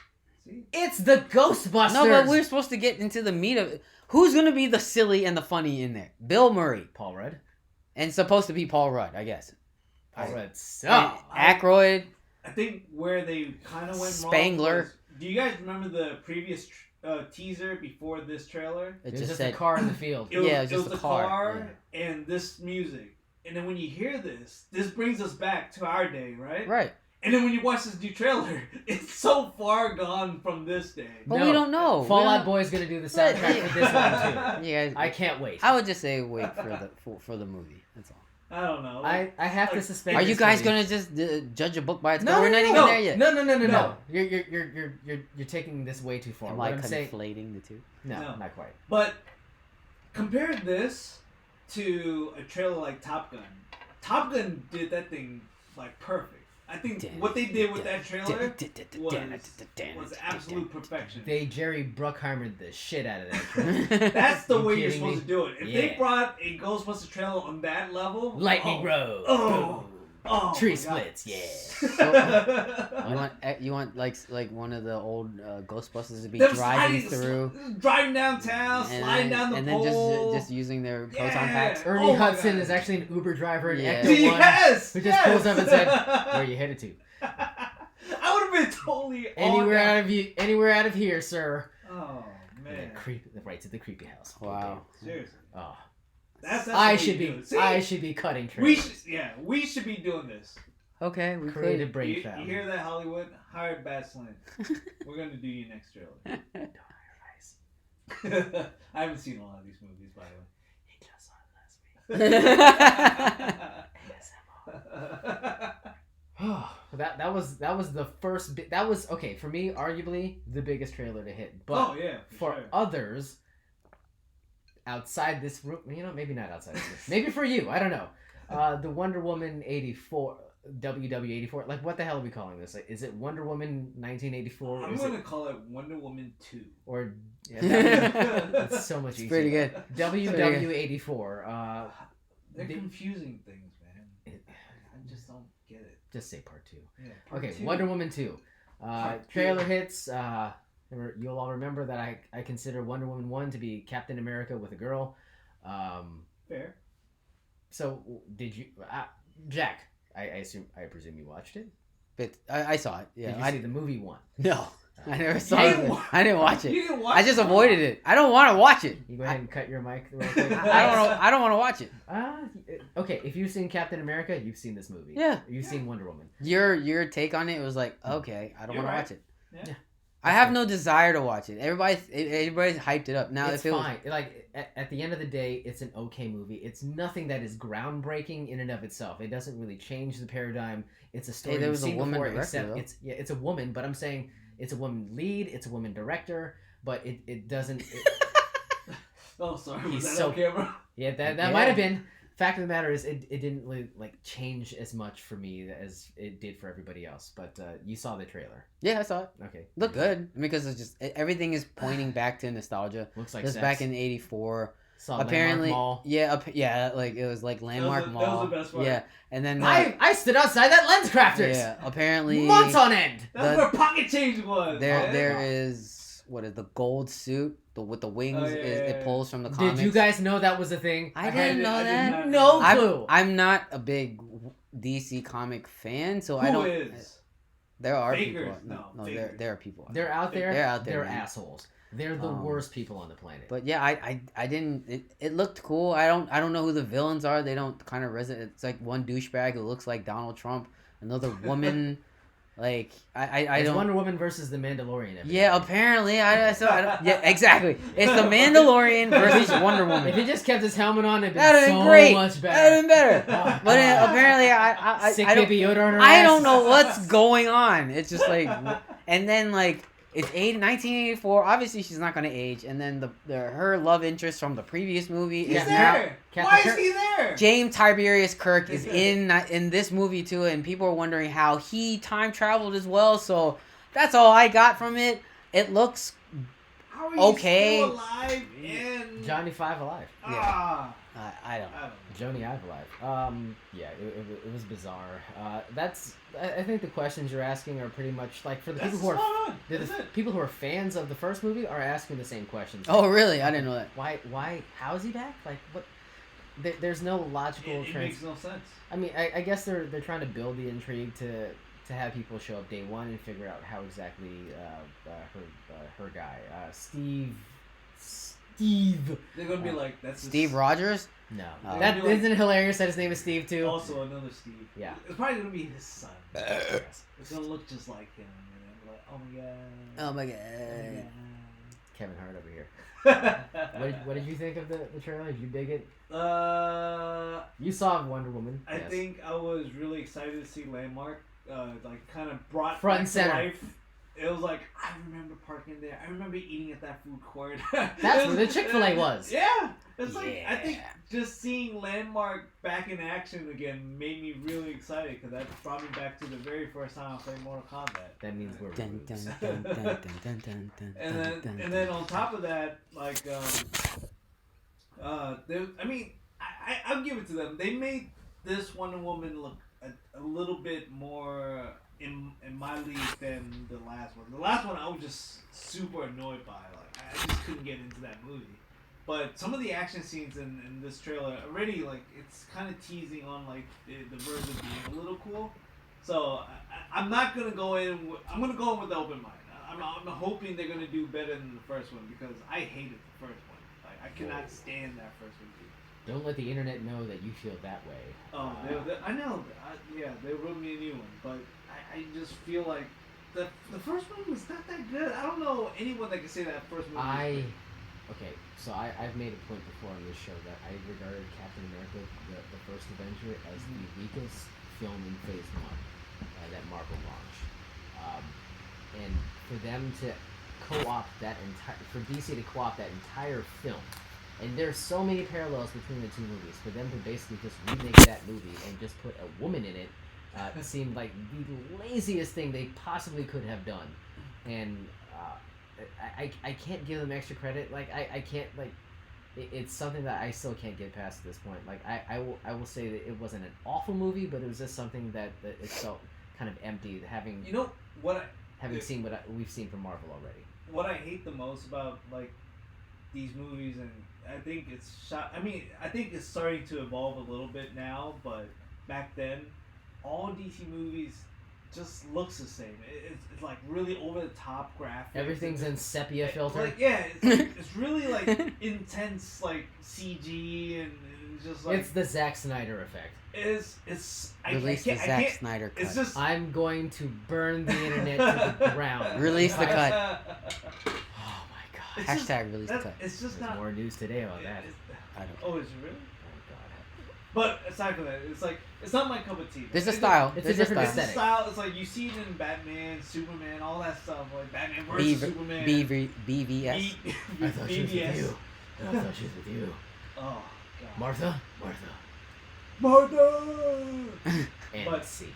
See? It's the Ghostbusters. No, but we're supposed to get into the meat of it. Who's gonna be the silly and the funny in there? Bill Murray, Paul Rudd, and supposed to be Paul Rudd, I guess. Paul Rudd. Aykroyd. I think where they kind of went Spangler. wrong was, do you guys remember the previous teaser before this trailer? It was just a car in the field. It was, Yeah, it was just it was a the car. and this music. And then when you hear this brings us back to our day, right? Right. And then when you watch this new trailer, it's so far gone from this day. But we don't know. Fall Out Boy's gonna do the soundtrack for this one too. You guys, I can't wait. I would just say wait for the movie. That's all. I don't know. I have to suspend. Are you guys gonna just judge a book by its cover? We're not even there yet. No. You're taking this way too far. Am What I I'm saying, conflating the two? no, No. not quite. But compare this to a trailer like Top Gun. Top Gun did that thing like perfect. I think what they did with that trailer was absolute perfection. They Jerry Bruckheimered the shit out of that trailer. That's the way you're kidding supposed me? to do it. If they brought a Ghostbusters trailer on that level, Lightning Road. Tree splits. You want like one of the old Ghostbusters to be Them driving downtown, sliding down the and pole, then just using their proton packs. Ernie Hudson is actually an Uber driver in Yeah. Ecto 1 Yes, who just pulls up and said, "Where are you headed to?" I would have been totally Anywhere out of here, sir. Oh man, right to the creepy house. Wow. Seriously. Oh. That's I should be cutting trailers. We should be doing this. Okay, we Creative could. brain You foul. hear that, Hollywood? Hire Badslant. We're gonna do your next trailer. Don't hire I haven't seen a lot of these movies, by the way. He just saw it last week. that was the first that was okay for me, arguably the biggest trailer to hit. But for sure. others outside this room, maybe not outside this room. Maybe for you, I don't know. The Wonder Woman 84 WW84, like what the hell are we calling this? Like, is it Wonder Woman 1984? I'm gonna call it Wonder Woman 2. Or it's so much easier. Pretty good. WW84. They're confusing things, man. I just don't get it. Just say part 2. Yeah, part 2. Wonder Woman 2. Trailer hits. You'll all remember that I consider Wonder Woman 1 to be Captain America with a girl. Fair. So did you, Jack? I presume you watched it. But I saw it. Yeah. Did you see the movie 1? No, I never saw it. I didn't watch it. You didn't watch I just avoided it. I don't want to watch it. You go ahead and cut your mic real quick. I don't want to watch it. Okay, if you've seen Captain America, you've seen this movie. Yeah. You've seen Wonder Woman. Your take on it was like, okay, I don't want to watch it. Yeah. I have no desire to watch it. Everybody's hyped it up. Now it's fine. Like at the end of the day, it's an okay movie. It's nothing that is groundbreaking in and of itself. It doesn't really change the paradigm. It's a story there was you've seen a woman before, director, except it's a woman. But I'm saying it's a woman lead. It's a woman director. But it doesn't. Oh, sorry. He's Was that on camera? Yeah, that might have been. Fact of the matter is, it didn't really change as much for me as it did for everybody else. But you saw the trailer. Yeah, I saw it. Okay. Looked good because it's just everything is pointing back to nostalgia. Looks like just back in '84. Saw apparently, Landmark Mall. Yeah, like it was like Landmark Mall. That was the best part. Yeah, and then I stood outside that Lens Crafters. Yeah, apparently months on end. That's where pocket change was. There is what is the gold suit with the wings? It pulls from the comics. Did you guys know that was a thing? I didn't know that. No clue. I'm not a big DC comic fan, so I don't. Who is? There are Fakers. people. No, Fakers. there are people. They're out there. They're out there. They're man. assholes. They're the worst people on the planet. But yeah, I didn't. It looked cool. I don't know who the villains are. They don't kind of resonate. It's like one douchebag who looks like Donald Trump. Another woman. Like I don't. Wonder Woman versus the Mandalorian. Yeah, apparently I don't, yeah, exactly. It's the Mandalorian versus Wonder Woman. If he just kept his helmet on, it'd that'd been been so great. much better. That'd been better. But apparently I don't. Yoda on her I ass. don't know what's going on. It's just like, and then like. It's 1984. Obviously, she's not going to age. And then her love interest from the previous movie He's is there. now. Why is he there? James Tiberius Kirk is in this movie too, and people are wondering how he time traveled as well. So that's all I got from it. It looks how are you okay. Still alive and Johnny Five alive. Yeah. I don't know. Johnny Ive alive. Yeah, it was bizarre. I think the questions you're asking are pretty much like for the people who are people who are fans of the first movie are asking the same questions. Oh, really? I didn't know that. Why? How is he back? Like what? There's no logical. It makes no sense. I mean, I guess they're trying to build the intrigue to have people show up day one and figure out how exactly her guy Steve. They're gonna be like, that's Steve Rogers. No, that isn't it hilarious that his name is Steve too. Also another Steve. Yeah, it's probably gonna be his son. It's gonna look just like him. And like, oh my god. Kevin Hart over here. What did you think of the trailer? Did you dig it? You saw Wonder Woman. I think I was really excited to see Landmark. Like kind of brought front back and center. To life. It was like, I remember parking there. I remember eating at that food court. That's where the Chick-fil-A was. Yeah. It's like, I think just seeing Landmark back in action again made me really excited because that brought me back to the very first time I played Mortal Kombat. That means we're and then on top of that, like, I'll give it to them. They made this Wonder Woman look a little bit more in my league than the last one. The last one I was just super annoyed by. Like I just couldn't get into that movie. But some of the action scenes in this trailer already, like, it's kind of teasing on like the version being a little cool. So I'm not gonna go in. I'm gonna go in with an open mind. I'm hoping they're gonna do better than the first one because I hated the first one. Like I cannot stand that first movie. Don't let the internet know that you feel that way. Oh, I know. They wrote me a new one, but I just feel like the first one was not that good. I don't know anyone that can say that first movie. okay, so I've made a point before on this show that I regarded Captain America, the first Avenger, as the weakest film in Phase 1 that Marvel launched. And for them to co-opt that for DC to co-opt that entire film, and there's so many parallels between the two movies, for them to basically just remake that movie and just put a woman in it seemed like the laziest thing they possibly could have done. And I can't give them extra credit. Like I can't like it's something that I still can't get past at this point. Like I will say that it wasn't an awful movie, but it was just something that it felt kind of empty. Having seen what we've seen from Marvel already. What I hate the most about like these movies, and I think it's shot. I mean, I think it's starting to evolve a little bit now, but back then, all DC movies just looks the same. It's like really over the top graphics. Everything's in sepia filter. Like it's really like intense like CG and just like it's the Zack Snyder effect. Release the Zack Snyder cut. It's just I'm going to burn the internet to the ground. Release the cut. Oh my god. Hashtag release the cut. It's just There's not more news today about that. I don't. Oh, is it really? Oh god. But aside from that, it's like it's not my cup of tea. There's a style. It's a different It's aesthetic. style. It's like you see it in Batman, Superman, all that stuff. Like Batman versus Superman. BVS. I thought she was with you. I thought she was with you. Oh god. Martha. And But- C.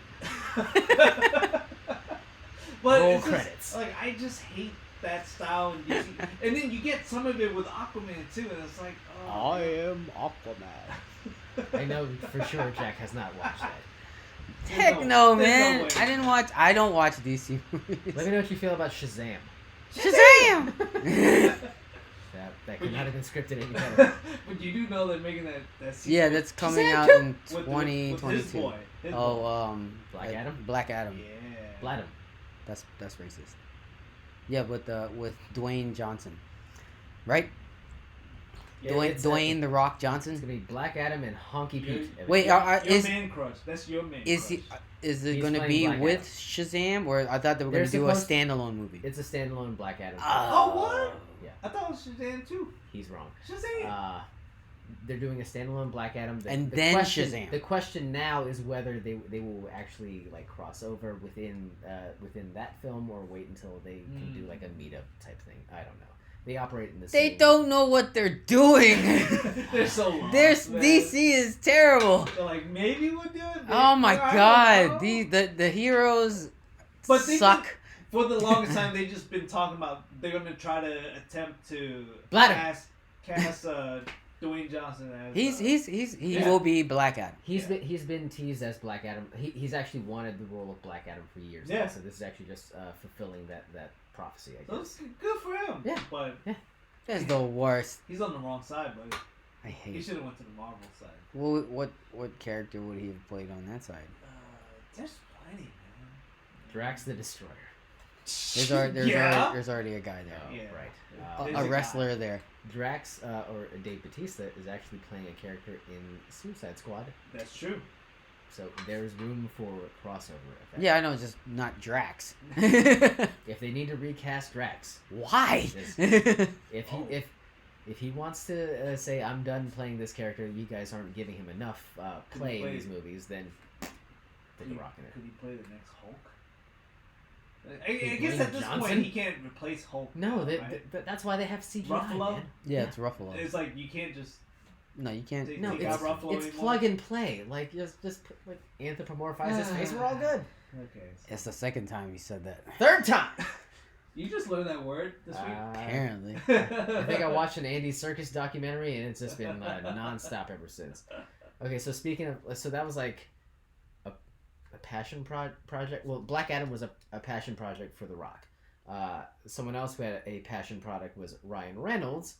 But Roll it's just, credits. like I just hate that style in DC. And then you get some of it with Aquaman too, and it's like, oh. I am Aquaman. I know for sure Jack has not watched that. Heck There's no, no man. way. I don't watch DC movies. Let me know what you feel about Shazam. Shazam! That could not have been scripted any better. But you do know they're making that sequel Yeah, that's coming Shazam out too. in with 2022. his boy. Black Adam? Black Adam. Yeah. Bladham. That's racist. Yeah, with Dwayne Johnson, right? Yeah, Dwayne the Rock It's Johnson. gonna be Black Adam and Honky Pete. Wait, Your is man crush. That's your man is crush. is it He's going to playing be Black with Adam. Shazam, or I thought they were going to They're do a supposed- standalone movie? It's a standalone Black Adam. Oh, what? Yeah, I thought it was Shazam too. he's wrong. Shazam. They're doing a standalone Black Adam. And then question, Shazam. The question now is whether they will actually like cross over within that film or wait until they can do like a meetup type thing. I don't know. They operate in the They same. don't know what they're doing. They're so lost, There's man. DC is terrible. They're like, maybe we'll do it. Oh my maybe, I god, don't know. the heroes But they suck. For the longest time, they've just been talking about they're gonna try to attempt to Bladder. cast Dwayne Johnson as. He Yeah. will be Black Adam. He's been teased as Black Adam. He's actually wanted the role of Black Adam for years. Yeah. Now, so this is actually just fulfilling that prophecy. I So guess. it's good for him. Yeah. But That's the worst. he's on the wrong side, but I he hate. should have went to the Marvel side. What character would he have played on that side? There's plenty, man. Drax the Destroyer. There's already a guy there. Oh, Yeah. right. There's A a wrestler guy. there. Drax or Dave Bautista is actually playing a character in Suicide Squad. That's true. So there's room for crossover effect. Yeah, I know, just not Drax. If they need to recast Drax, Why? if he wants to say I'm done playing this character, you guys aren't giving him enough play in these movies, then take a rock in it. Could he play the next Hulk? I guess at this Johnson? point he can't replace Hulk. No, right? that's why they have CGI. Ruffalo? Man. Yeah, it's Ruffalo. It's like you can't just. No, you can't. Take- No, take it's, out Ruffalo it's anymore? plug and play. Like just put, like anthropomorphize his face. We're all good. Okay. It's the second time you said that. Third time. You just learned that word this week. Apparently. I think I watched an Andy Serkis documentary, and it's just been nonstop ever since. Okay, so speaking of, so that was like a passion project. Well, Black Adam was a passion project for The Rock. Someone else who had a passion project was Ryan Reynolds,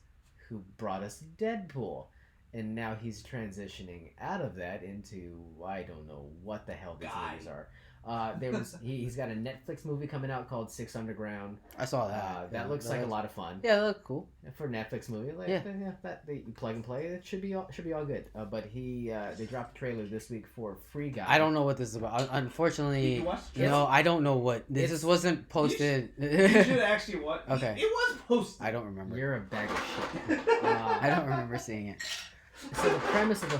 who brought us Deadpool. And now he's transitioning out of that into, I don't know what the hell these movies are. He's got a Netflix movie coming out called Six Underground. I saw that. That looks like a lot of fun. Yeah, that looked cool for a Netflix movie. That you plug and play. It should be all good. But they dropped a trailer this week for Free Guy. I don't know what this is about. Unfortunately, I don't know what this wasn't posted. You should actually watch. Okay, it was posted. I don't remember. You're a bag of shit. I don't remember seeing it. So the premise of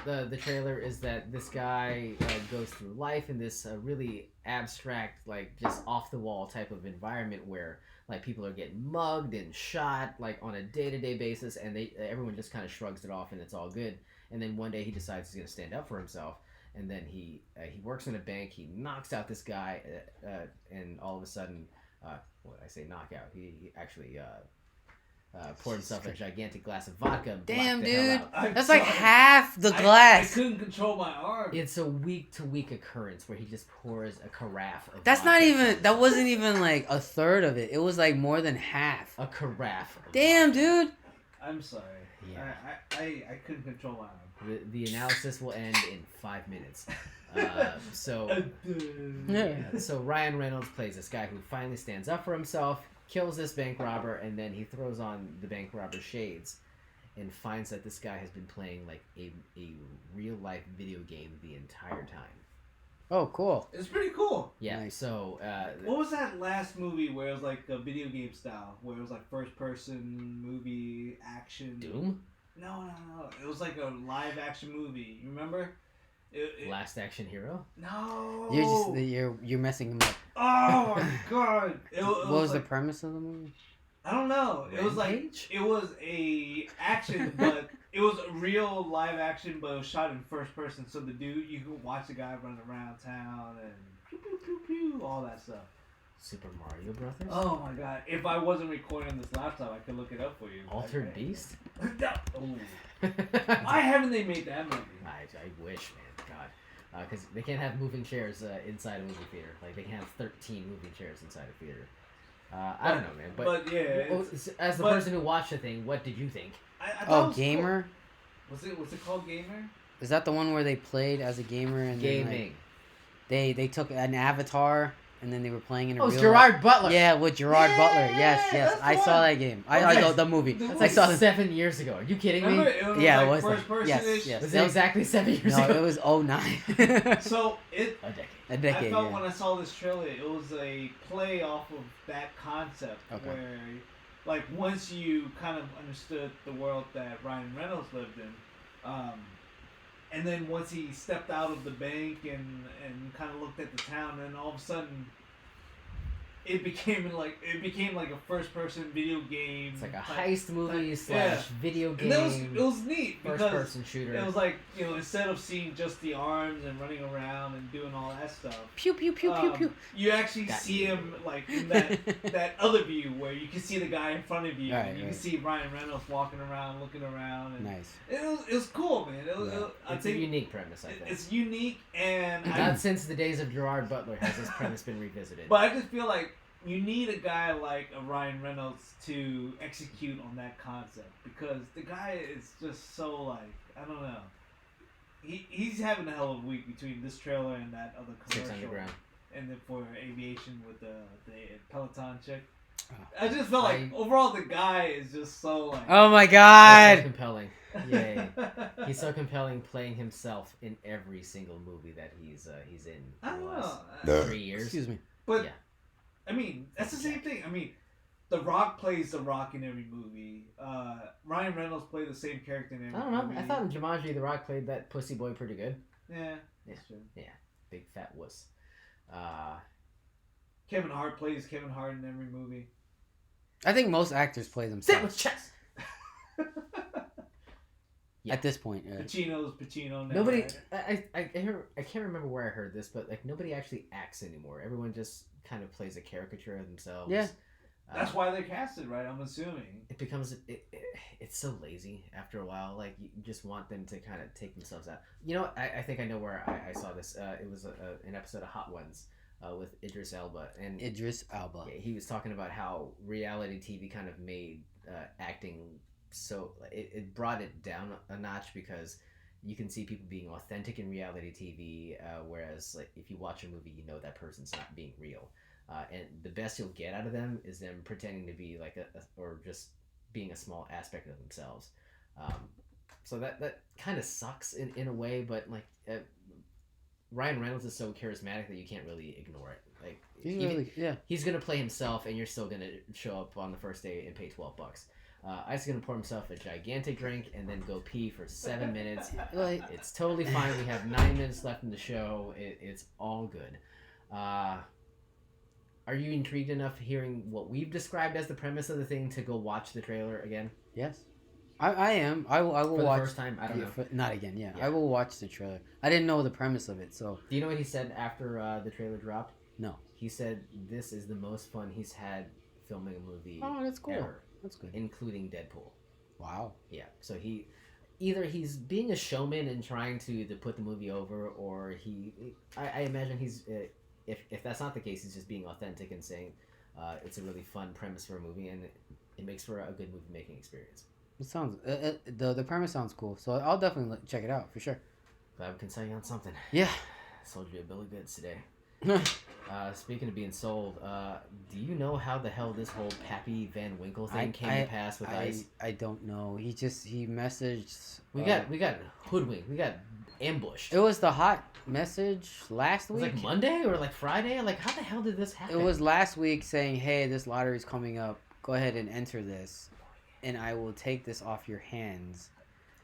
the trailer is that this guy goes through life in this really abstract, like just off the wall type of environment where like people are getting mugged and shot like on a day-to-day basis, and everyone just kind of shrugs it off and it's all good. And then one day he decides he's gonna stand up for himself, and then he works in a bank. He knocks out this guy, and all of a sudden, I say knockout. He actually. Poured himself a gigantic glass of vodka. Damn, dude. That's like half the glass. I couldn't control my arm. It's a week-to-week occurrence where he just pours a carafe of That's vodka. not even... That wasn't even like a third of it. It was like more than half. A carafe. Damn, dude. I'm sorry. Yeah. I couldn't control my arm. The analysis will end in 5 minutes. So Ryan Reynolds plays this guy who finally stands up for himself, kills this bank robber, and then he throws on the bank robber's shades and finds that this guy has been playing like a real life video game the entire time. Oh, cool. It's pretty cool. Yeah. Nice. So what was that last movie where it was like a video game style, where it was like first person movie action? Doom? No. It was like a live action movie. You remember? Last Action Hero? No. You're messing him up. Oh my god! What was the premise of the movie? I don't know. It was like it was a action, but it was a real live action, but it was shot in first person. So you could watch the guy running around town and pew pew pew pew, all that stuff. Super Mario Brothers? Oh my god! If I wasn't recording on this laptop, I could look it up for you. Altered Beast? Why haven't they made that movie? I wish, man. God, because they can't have moving chairs inside a movie theater. Like they can have 13 moving chairs inside a theater. I don't know, man. But yeah, as the person who watched the thing, what did you think? I Gamer? Cool. Was it called Gamer? Is that the one where they played as a gamer and gaming? Then, they took an avatar and then they were playing in a real Gerard life. Butler. Yeah, with Gerard Butler. Yes. I saw that game. I know the movie. That's like 7 years ago. Are you kidding me? It was yeah, like it was. First person-ish. Yes. Was it exactly 7 years ago? No, it was 09. So a decade. I felt when I saw this trailer, it was a play off of that concept where, like, once you kind of understood the world that Ryan Reynolds lived in, and then once he stepped out of the bank and kind of looked at the town, and all of a sudden, it became like a first person video game. It's like a heist movie / video game. And it was neat because first person shooter. It was like, instead of seeing just the arms and running around and doing all that stuff, pew pew pew pew pew. You actually see him like in that other view where you can see the guy in front of you, and you can see Ryan Reynolds walking around, looking around. And nice. It was cool, man. It's a unique premise. I think it's unique, and not since the days of Gerard Butler has this premise been revisited. But I just feel like you need a guy like a Ryan Reynolds to execute on that concept, because the guy is just so, like, I don't know. He's having a hell of a week between this trailer and that other commercial. 6 Underground. And then for aviation with the Peloton chick. I just felt like overall the guy is just so, like, oh my god, so compelling. Yay. He's so compelling, playing himself in every single movie that he's in I don't the last know. 3 years. Excuse me. But I mean, that's the same thing. I mean, The Rock plays The Rock in every movie. Ryan Reynolds played the same character in every movie. I don't know. I thought in Jumanji, The Rock played that pussy boy pretty good. Yeah, that's true. Yeah, big fat wuss. Kevin Hart plays Kevin Hart in every movie. I think most actors play themselves. Sit with chest. At this point, Pacino's Pacino now. Nobody, I can't remember where I heard this, but like nobody actually acts anymore. Everyone just kind of plays a caricature of themselves. Yeah. That's why they're casted, right? I'm assuming. It becomes it's so lazy after a while. Like you just want them to kind of take themselves out. I think I know where I saw this. It was an episode of Hot Ones with Idris Elba. And Idris Elba. Yeah, he was talking about how reality TV kind of made acting so it brought it down a notch, because you can see people being authentic in reality TV, whereas like if you watch a movie, you know that person's not being real. And the best you'll get out of them is them pretending to be like or just being a small aspect of themselves. So that kind of sucks in a way, but like Ryan Reynolds is so charismatic that you can't really ignore it. Like he's gonna play himself, and you're still gonna show up on the first day and pay $12. Isaac's gonna pour himself a gigantic drink and then go pee for 7 minutes. It's totally fine. We have 9 minutes left in the show. It's all good. Are you intrigued enough hearing what we've described as the premise of the thing to go watch the trailer again? Yes. I am. I will for watch. The first time? I don't know. Not again, yeah. I will watch the trailer. I didn't know the premise of it, so... Do you know what he said after the trailer dropped? No. He said this is the most fun he's had filming a movie that's cool. ever. That's good. Including Deadpool. Wow. Yeah. So either he's being a showman and trying to put the movie over, or I imagine he's... If that's not the case, he's just being authentic and saying it's a really fun premise for a movie, and it makes for a good movie-making experience. It sounds the premise sounds cool, so I'll definitely check it out for sure. Glad we can sell you on something. Yeah. Sold you a bill of goods today. Speaking of being sold, do you know how the hell this whole Pappy Van Winkle thing came to pass with Ice? I don't know. He messaged. We got hoodwinked. We got ambushed. It was the hot message last week. It was like Monday or like Friday. Like, how the hell did this happen? It was last week saying, "Hey, this lottery's coming up. Go ahead and enter this, and I will take this off your hands."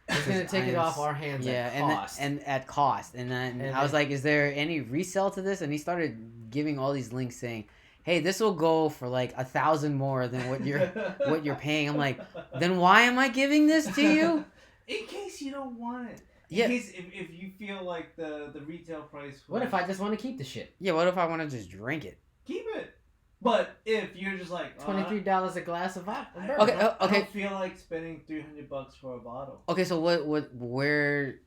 He's gonna take it off our hands at cost. And at cost. And then I was like, "Is there any resale to this?" And he started giving all these links saying, "Hey, this will go for like 1,000 more than what you're paying." I'm like, "Then why am I giving this to you?" In case you don't want it. Yeah. In case if you feel like the retail price. What if I just want to keep the shit? Yeah. What if I want to just drink it? Keep it. But if you're just like $23 a glass of vodka. Okay. I don't feel like spending $300 for a bottle. Okay. So where?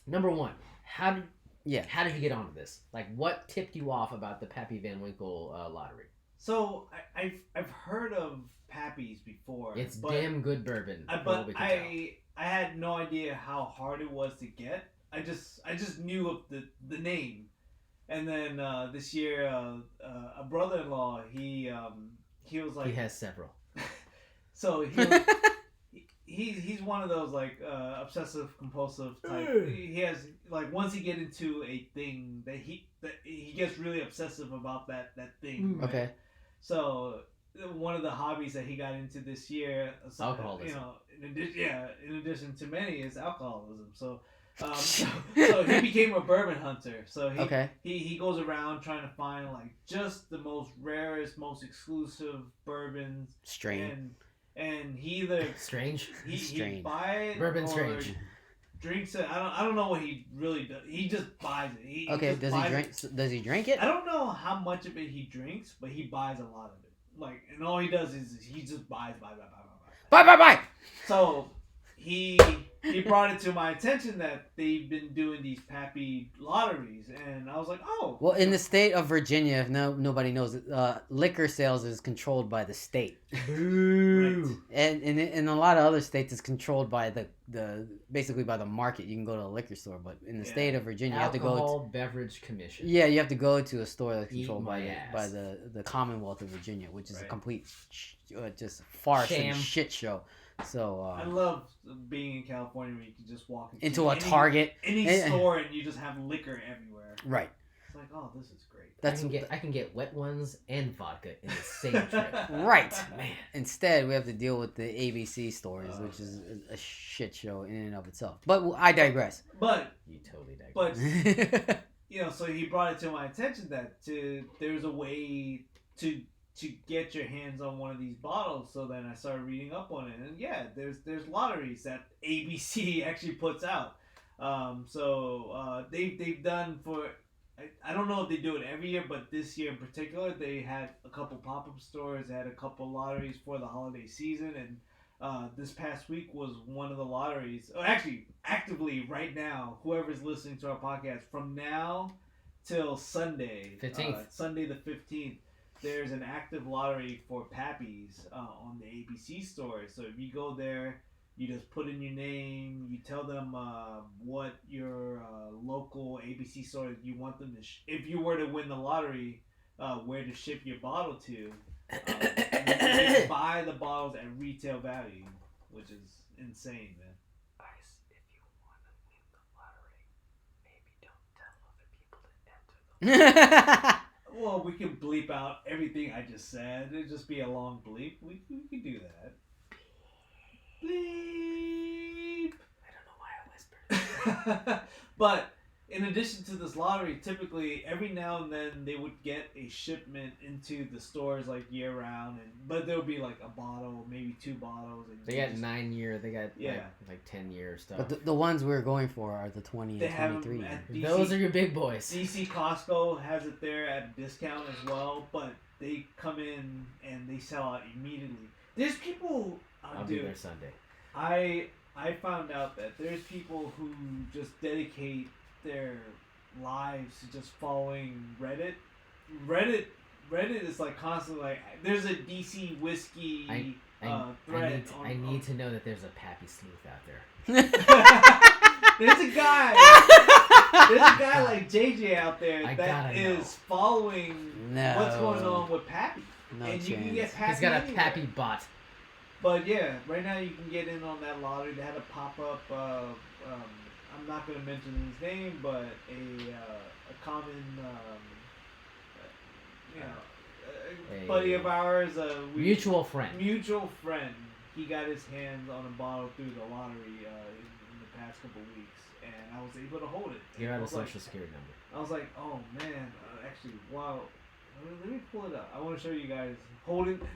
Number one, how did you get onto this? Like, what tipped you off about the Pappy Van Winkle lottery? So I've heard of Pappy's before. It's damn good bourbon. But I had no idea how hard it was to get. I just knew of the name. And then this year, a brother-in-law, he was like... He has several. So he's one of those like obsessive compulsive type. He has like once he get into a thing that he gets really obsessive about that thing. Right? Okay. So one of the hobbies that he got into this year, alcoholism. You know, in addition to many, is alcoholism. So he became a bourbon hunter. So he goes around trying to find like just the most rarest, most exclusive bourbons. Strain. And he either he buy it Bourbon or Strange. Drinks it. I don't know what he really does. He just buys it. Does he drink it? I don't know how much of it he drinks, but he buys a lot of it. Like, and all he does is he just buy. So he brought it to my attention that they've been doing these Pappy lotteries, and I was like, oh. Well, in the state of Virginia, if nobody knows it, liquor sales is controlled by the state. Boo. Right. And in a lot of other states, it's controlled by the basically by the market. You can go to a liquor store, but in the state of Virginia, you have to go. Alcohol Beverage Commission. Yeah, you have to go to a store that's controlled by ass. the Commonwealth of Virginia, which is a complete just farce and shit show. So I love being in California where you can just walk into a Target, any store, and you just have liquor everywhere. Right. It's like, oh, this is great. I can get wet ones and vodka in the same trip. Right, man. Instead, we have to deal with the ABC stores, which is a shit show in and of itself. But I digress. But you totally digress. But you know, so he brought it to my attention that there's a way to get your hands on one of these bottles. So then I started reading up on it, and yeah, there's lotteries that ABC actually puts out. So they've done for, I don't know if they do it every year, but this year in particular, they had a couple pop-up stores, they had a couple lotteries for the holiday season, and this past week was one of the lotteries. Actually, actively right now, whoever's listening to our podcast, from now till Sunday, 15th. Sunday the 15th, there's an active lottery for Pappy's on the ABC store. So if you go there, You just put in your name. You tell them what your local ABC store you want them to. If you were to win the lottery, where to ship your bottle to. You can buy the bottles at retail value, which is insane, man. Guys, if you want to win the lottery, maybe don't tell other people to enter the Well, we can bleep out everything I just said. It'd just be a long bleep. We can do that. Bleep. I don't know why I whispered. But in addition to this lottery, typically every now and then they would get a shipment into the stores like year round, but there would be like a bottle, maybe 2 bottles. And they got 9 year. They got like 10 year stuff. But the ones we're going for are the 20 and 23. Those are your big boys. DC Costco has it there at a discount as well, but they come in and they sell out immediately. There's people. I'll be there Sunday. I found out that there's people who just dedicate their lives to just following Reddit. Reddit is like constantly like there's a DC whiskey thread. I need to know that there's a Pappy Sleuth out there. There's a guy like JJ out there that is following what's going on with Pappy. No and chance. You can get Pappy. He's got a anywhere. Pappy bot. But yeah, right now you can get in on that lottery. They had a pop up. I'm not going to mention his name, but a common, buddy of ours, mutual friend. Mutual friend. He got his hands on a bottle through the lottery in the past couple weeks, and I was able to hold it. You had a social security number. I was like, oh man, actually, wow. Let me pull it up. I want to show you guys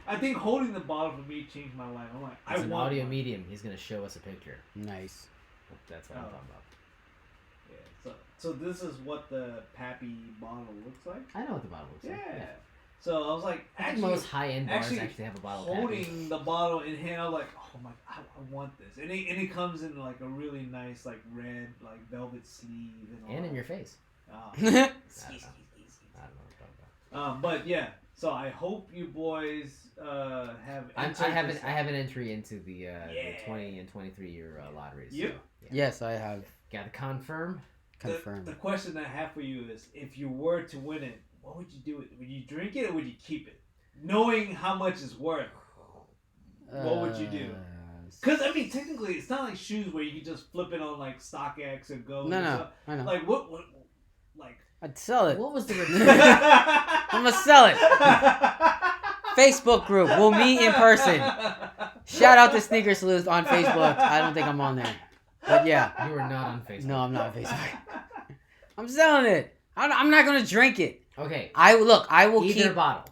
I think holding the bottle for me changed my life. I'm like, it's an audio medium. He's gonna show us a picture. Nice. That's what I'm talking about. Yeah. So this is what the Pappy bottle looks like. I know what the bottle looks like. Yeah. So I was like, I think most high-end bars actually have a bottle. Holding the bottle in hand, I was like, oh my, I want this. And it comes in like a really nice like red like velvet sleeve and all. And in your face. I don't know what I'm talking about. But yeah. So I hope you boys have. I have an entry into the 20 and 23 year lotteries. Yep. So, yeah. Yes, I have. Got to confirm. The question I have for you is, if you were to win it, what would you do with it? Would you drink it or would you keep it? Knowing how much it's worth, what would you do? Because I mean, technically, it's not like shoes where you can just flip it on like StockX or Go. No, I know. Like what like. I'd sell it. What was the return? I'm gonna sell it. Facebook group. We'll meet in person. Shout out to Sneaker Sleuth on Facebook. I don't think I'm on there, but yeah. You are not on Facebook. No, I'm not on Facebook. I'm selling it. I'm not gonna drink it. Okay. I will Either keep bottle.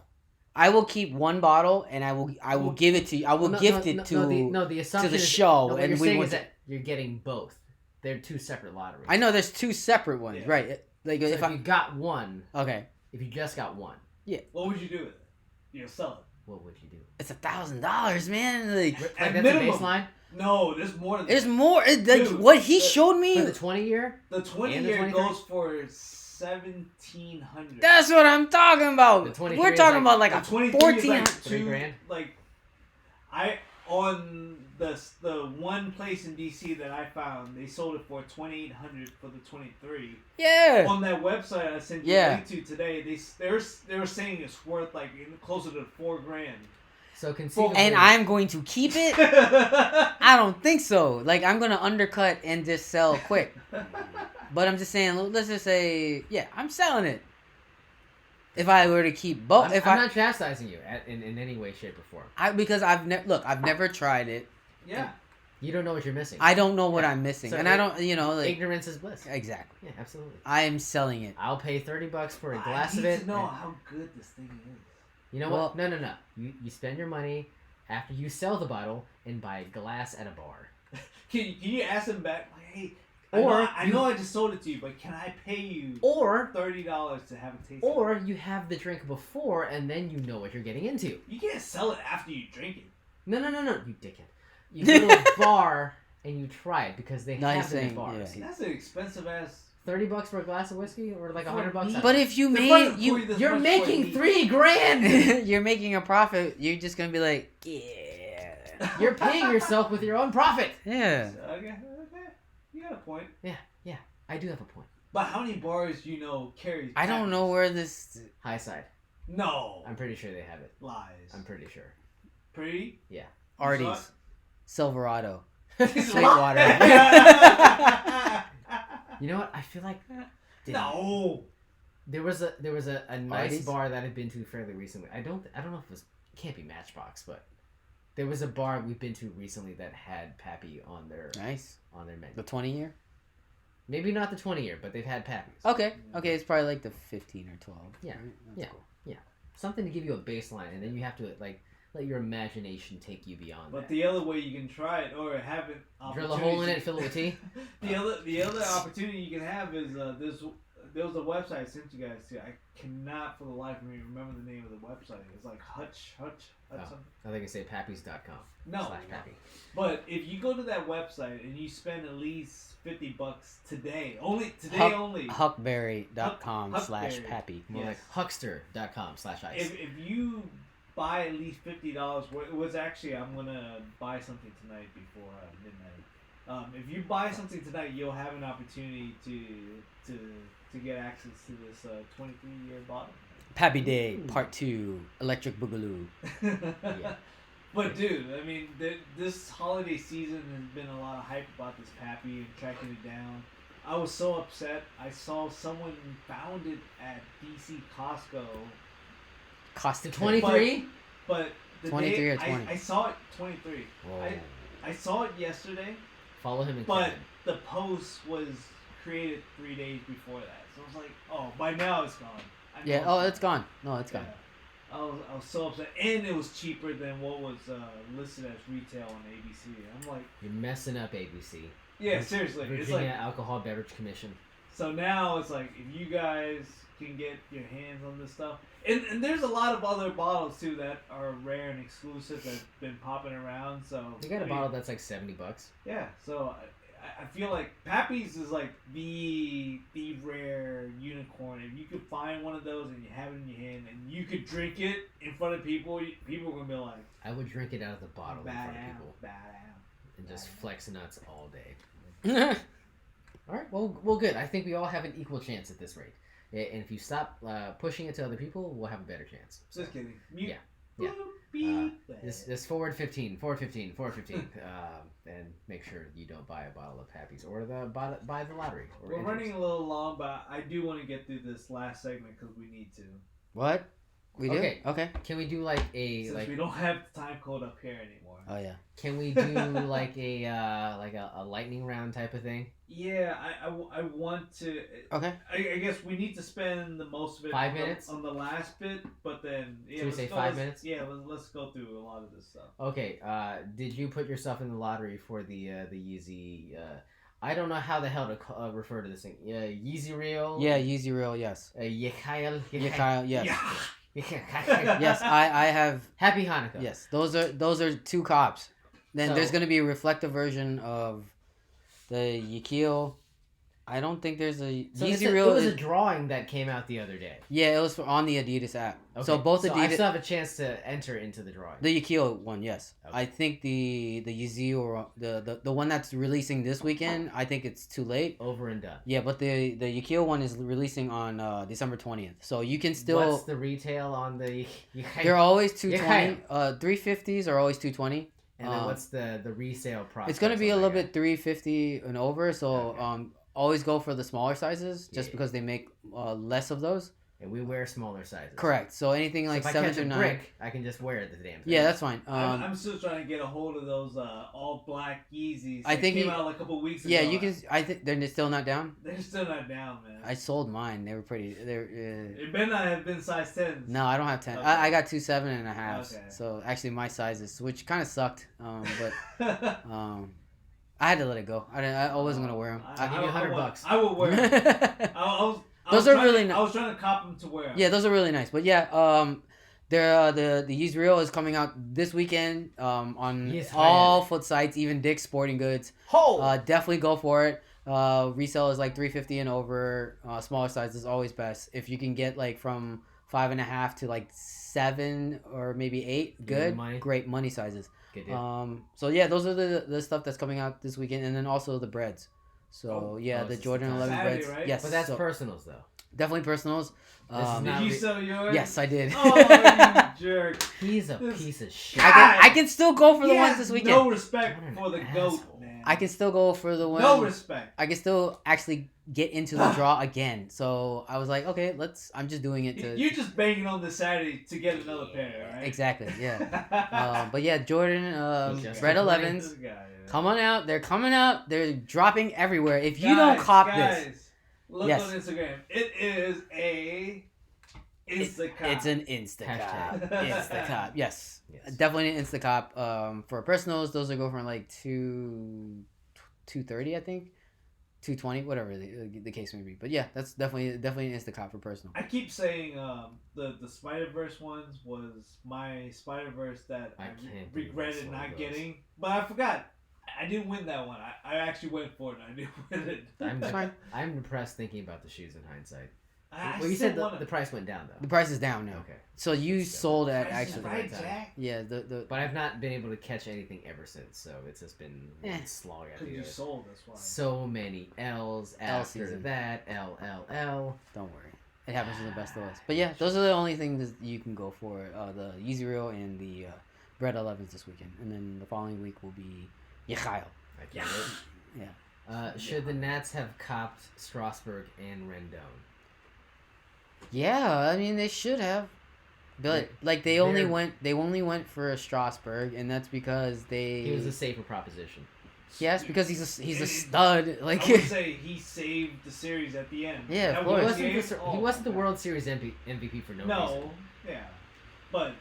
I will keep one bottle and I will give it to you. I will gift it to the assumption to the is, show. what and you're we saying will. is that you're getting both. They're 2 separate lotteries. I know there's 2 separate ones, Yeah. right? Like so if you got one. Okay. If you just got one. Yeah. What would you do with it? You'll sell it. What would you do? It's $1,000, man. Like that's minimum. a baseline? No, there's more than there's that. more. Dude, what he showed me. For the 20 year? The 20 year goes for $1,700. That's what I'm talking about. We're talking about like a 14 like $3,000. Like on the one place in DC that I found, they sold it for $2,800 for the 23. Yeah. On that website I sent you a link to today, they were saying it's worth like closer to $4,000. So conceivably, and I'm going to keep it. I don't think so. Like I'm gonna undercut and just sell quick. But I'm just saying. Let's just say, yeah, I'm selling it. If I were to keep both, I'm not chastising you in any way, shape, or form. Because I've never tried it. Yeah. You don't know what you're missing. I don't know what I'm missing, so and I don't, like ignorance is bliss. Exactly. Yeah, absolutely. I am selling it. I'll pay $30 for a glass of it. I need to know how good this thing is. You know what? No. You spend your money after you sell the bottle and buy a glass at a bar. Can you ask them back, like, hey, or I know I just sold it to you, but can I pay you $30 to have a taste? Or you have the drink before and then you know what you're getting into. You can't sell it after you drink it. No, you dickhead. You go to a bar and you try it because they have it at bars. Yeah. That's an expensive ass. $30 for a glass of whiskey, or like $100. But if you you're making $3,000. You're making a profit. You're just gonna be like, yeah. You're paying yourself with your own profit. Yeah. Okay. You got a point. Yeah. I do have a point. But how many bars do you know carries? I don't know where this. High side. No. I'm pretty sure they have it. Lies. I'm pretty sure. Pretty? Yeah. Artie's. Silverado. Sweetwater. You know what? I feel like No. there was a nice Artie's? bar that I've been to fairly recently. I don't know if it was. It can't be Matchbox, but there was a bar we've been to recently that had Pappy on their menu. The 20-year. Maybe not the 20-year, but they've had Pappies. Okay, it's probably like the 15 or 12. Yeah, right? yeah. Cool. Something to give you a baseline, and then you have to let your imagination take you beyond But that. the other way you can try it or have it. Drill a hole in it, fill it with tea. The other opportunity you can have is there was a website I sent you guys to. I cannot for the life of me remember the name of the website. It's like Hutch something. I think I say pappies.com. No. /pappy. But if you go to that website and you spend at least $50 today, only. Huckberry.com/pappy. More like huckster.com/ice. If you buy at least $50, it was actually I'm gonna buy something tonight before midnight. If you buy something tonight, you'll have an opportunity to get access to this 23-year bottle. Pappy Day Part 2 Electric Boogaloo. Yeah. But dude, I mean, this holiday season has been a lot of hype about this Pappy and tracking it down. I was so upset. I saw someone found it at DC Costco. Cost 23? But the 23 day or 20? I saw it 23. Whoa. I saw it yesterday, Follow him in but Canada. the post was created 3 days before that. So I was like, oh, by now it's gone. I know it's gone. No, it's gone. Yeah. I was so upset, and it was cheaper than what was listed as retail on ABC. I'm like, You're messing up ABC. yeah, seriously. It's Virginia like, Alcohol Beverage Commission. so now it's like if you guys can get your hands on this stuff, and there's a lot of other bottles too that are rare and exclusive that's been popping around. So You got a bottle that's like $70. Yeah, so I feel like Pappy's is like the rare unicorn. If you could find one of those and you have it in your hand and you could drink it in front of people, people are gonna be like, I would drink it out of the bottle in front of people bad. and just flex nuts all day. All right, well, good. I think we all have an equal chance at this rate. And if you stop pushing it to other people, we'll have a better chance. So, Just kidding. Yeah. This forward 15, and make sure you don't buy a bottle of Pappy's or buy the lottery. Or We're entries. running a little long, but I do want to get through this last segment because we need to. What? We do? Okay. Can we do like a Since we don't have the time code up here anymore. Oh yeah. Can we do like a lightning round type of thing? Yeah, I want to. Okay. I guess we need to spend the most of it 5 minutes on the last bit, but then Should we say 5 minutes? Yeah, let's go through a lot of this stuff. Okay. Did you put yourself in the lottery for the Yeezy? I don't know how the hell to refer to this thing. Yeezy Reel. Yeah, Yeezy Reel. Yes. Yekail. Yekail. Yes. Yeah. Yes, I have. Happy Hanukkah. Yes, those are 2 cops. Then So- there's gonna be a reflective version of the Yekil. I don't think there's a So Yeezy it Reel. was a drawing that came out the other day. Yeah, it was on the Adidas app. Okay. So both I Adidas. still have a chance to enter into the drawing. The Yekil one, yes. Okay. I think the Yeezy or the one that's releasing this weekend, I think it's too late. Over and done. Yeah, but the Yekil one is releasing on December 20th. So you can still. What's the retail on the? They're always 220. Yekil. 350s are always 220. And then what's the resale price? It's gonna be a little bit 350 and over. So Okay. Always go for the smaller sizes, just because they make less of those. And we wear smaller sizes. Correct. So anything like if I 7 catch to a 9. brick, I can just wear it the damn thing. Yeah, that's fine. I'm still trying to get a hold of those all black Yeezys. I think came out like a couple weeks ago. Yeah, you can. I think they're still not down. They're still not down, man. I sold mine. They were pretty. They're. It better not have been size 10s. No, I don't have 10. Okay. I got 2 7.5s. Okay. So actually, my sizes, which kind of sucked. But I had to let it go. I wasn't gonna wear them. I'll give you $100. I will wear them. Those are really nice. I was trying to cop them to wear 'em. Yeah, those are really nice. But yeah, they're the Yeezy Reel is coming out this weekend. On Yes, all hi. foot sites, even Dick's Sporting Goods. Ho! Definitely go for it. Resale is like 350 and over. Smaller size is always best. If you can get like from 5.5 to like 7 or maybe 8. Good, great money sizes. Good deal. So yeah, those are the stuff that's coming out this weekend, and then also the breads. So the Jordan 11 breads. Right? Yes, but that's personals though. Definitely personals. Did you sell yours? Yes, I did. Oh, you jerk! He's a piece of shit. I can still go for the ones this weekend. No respect for the goat, man. I can still go for the one. No respect. I can still actually get into the draw again. So I was like, okay, I'm just doing it to. You're just banging on this Saturday to get another pair, right? Exactly. Yeah. But yeah, Jordan Red 11s. Come on out. They're coming out. They're dropping everywhere. If you don't cop this. Look on Instagram. It is a Instacop. It's an Instacop. Instacop. Yes. Definitely an Instacop. For personals, those are going from like $230, I think. $220, whatever the case may be. But yeah, that's definitely an Instacop for personal. I keep saying the Spider-Verse ones was my Spider-Verse that I regretted not getting. But I forgot. I didn't win that one. I actually went for it. I didn't win it. I'm depressed thinking about the shoes in hindsight. Well, you said the price went down though. The price is down now. Okay. So you sold at actually. Right, Jack? Yeah. But I've not been able to catch anything ever since. So it's just been one slog after you sold. That's why. So many L's after that. L. Don't worry. It happens to the best of us. But yeah, those are the only things you can go for. The Yeezy Reel and the Bread 11s this weekend, and then the following week will be Yechael. Yeah. Should the Nats have copped Strasburg and Rendon? Yeah, I mean they should have, but like they only went for a Strasburg, and that's because he was a safer proposition. Yes, because he's a stud. Like I would say he saved the series at the end. Yeah, of course. He wasn't the World Series MVP for no reason. No, yeah, but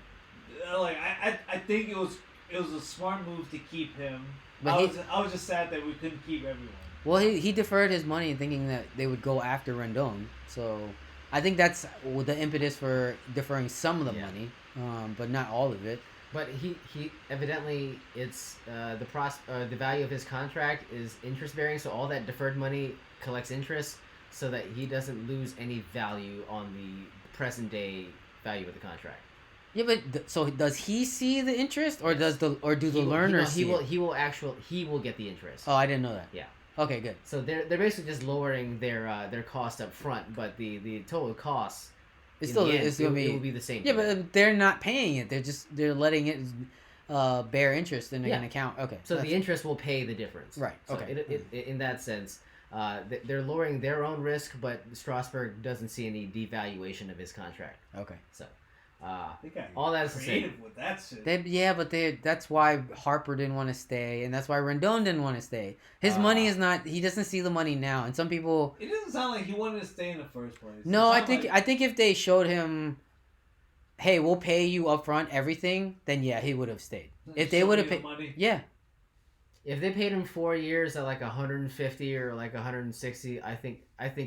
like I think it was a smart move to keep him. But I was just sad that we couldn't keep everyone. Well, he deferred his money thinking that they would go after Rendon. So I think that's the impetus for deferring some of the money, but not all of it. But he evidently it's the value of his contract is interest bearing, so all that deferred money collects interest, so that he doesn't lose any value on the present day value of the contract. Yeah, but so does he see the interest, or do the learners see it? He will get the interest. Oh, I didn't know that. Yeah. Okay, good. So they're basically just lowering their cost up front, but the total cost it will be the same. Yeah, but they're not paying it. They're letting it bear interest in an account. Okay. So the interest will pay the difference. Right. Okay. So in that sense, they're lowering their own risk, but Strasburg doesn't see any devaluation of his contract. Okay. So. All that is creative with that shit. That's why Harper didn't want to stay, and that's why Rendon didn't want to stay. His money is not. He doesn't see the money now, and some people. It doesn't sound like he wanted to stay in the first place. No, I think if they showed him, hey, we'll pay you up front everything, then yeah, he would have stayed. If they would have paid, yeah. If they paid him 4 years at like 150 or like 160, I think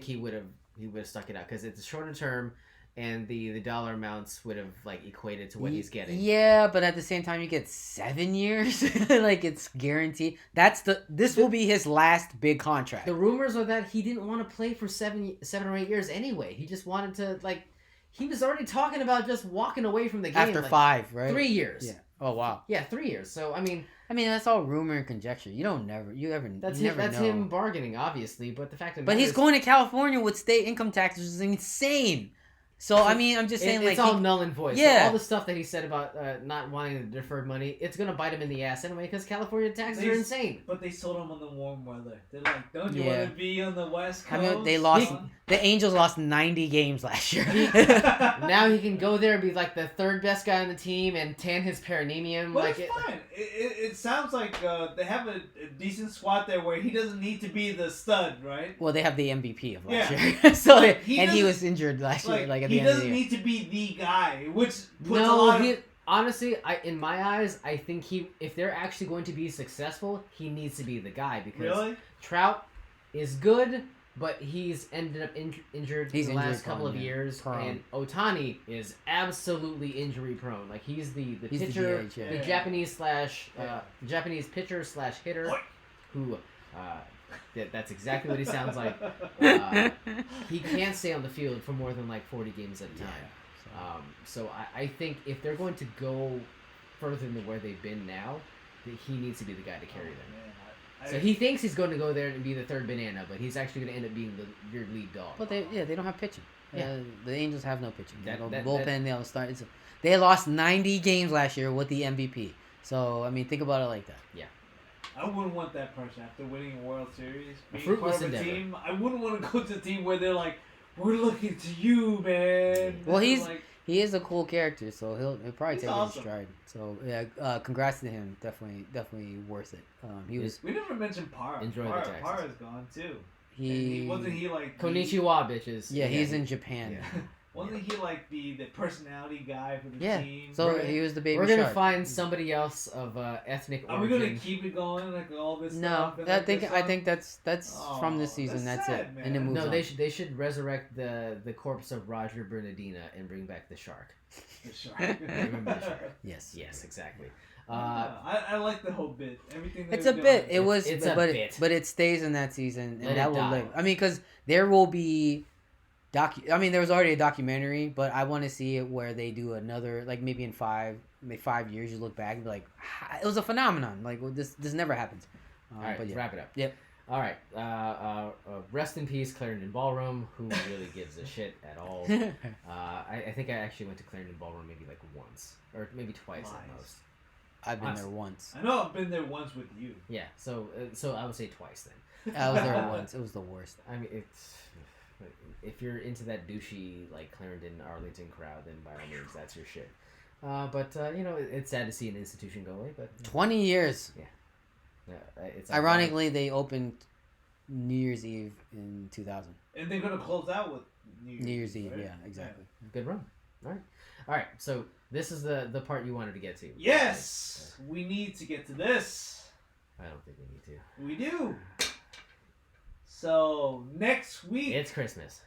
he would have stuck it out because it's a shorter term. And the dollar amounts would have like equated to what he's getting. Yeah, but at the same time, you get 7 years, like it's guaranteed. This will be his last big contract. The rumors are that he didn't want to play for 7 or 8 years anyway. He just wanted to he was already talking about just walking away from the game after 5, right? 3 years. Yeah. Oh wow. Yeah, 3 years. So I mean that's all rumor and conjecture. You never That's know. him bargaining, obviously. But the fact of the matter he's going to California with state income tax, which is insane. So, I mean, I'm just saying, it's all null and void. Yeah. So all the stuff that he said about not wanting the deferred money, it's going to bite him in the ass anyway because California taxes are insane. But they sold him on the warm weather. They're like, don't you want to be on the West Coast? I mean, they lost. The Angels lost 90 games last year. Now he can go there and be like the third best guy on the team and tan his perineum. Well, it's fine. It sounds like they have a decent squad there where he doesn't need to be the stud, right? Well, they have the MVP of last year. He was injured last year. He doesn't need to be the guy, which puts a lot of... Honestly, in my eyes, I think if they're actually going to be successful, he needs to be the guy because Trout is good, but he's ended up injured the last couple of years, and Ohtani is absolutely injury prone. Like he's the pitcher, the Japanese Japanese pitcher / hitter, who. That's exactly what he sounds like. He can't stay on the field for more than like 40 games at a time. So I think if they're going to go further than where they've been now, that he needs to be the guy to carry them. Man, So he thinks he's going to go there and be the third banana, but he's actually going to end up being your lead dog. But they don't have pitching. Yeah. The Angels have no pitching. They have no That- bullpen. They don't start. They lost 90 games last year with the MVP. So I mean, think about it like that. Yeah. I wouldn't want that person after winning a World Series. A Being fruitless part of a endeavor. team, I wouldn't want to go to a team where they're like, "We're looking to you, man." Well, This is he's- like, He is a cool character, so he'll probably He's take awesome. it in stride. So yeah, congrats to him. Definitely worth it. He was we never mentioned Parra. Enjoy the Texans. Parra's gone too. he. And he wasn't he like the- Konnichiwa, bitches. Yeah, he's in Japan. Yeah. Wasn't he like the personality guy for the Yeah. team? So Right. he was the baby We're gonna shark. find somebody else of ethnic Are we origin. gonna keep it going like all this No, stuff? and, I like, think this I stuff? think that's from this Oh, season. that's That's sad, it, man. and it moves No, on. they should resurrect the corpse of Roger Bernardina and bring back the shark. The shark. Remember the shark? Yes. Yes, exactly. I like the whole bit. Everything. It's they a were bit. doing. It was, It's a but bit. but it stays in that season, and Let that it will die. live. I mean, because there will be I mean, there was already a documentary, but I want to see it where they do another, like maybe in 5 years, you look back and be like, it was a phenomenon. Like this never happens. All right, but let's yeah. wrap it up. Yep. All right. Rest in peace, Clarendon Ballroom. Who really gives a shit at all? I think I actually went to Clarendon Ballroom maybe like once or maybe twice at Nice. most. I've been Honest- there once. I know I've been there once with you. Yeah. So I would say twice then. I was there once. It was the worst. I mean, if you're into that douchey like Clarendon Arlington crowd, then by all means that's your shit. But it's sad to see an institution go away. But 20 years. it's Ironically, they opened New Year's Eve in 2000. And they're gonna close out with New Year's Eve, right? yeah, exactly. good run. All right. So this is the part you wanted to get to. Yes, we need to get to this. I don't think we need to. We do. So next week, It's Christmas,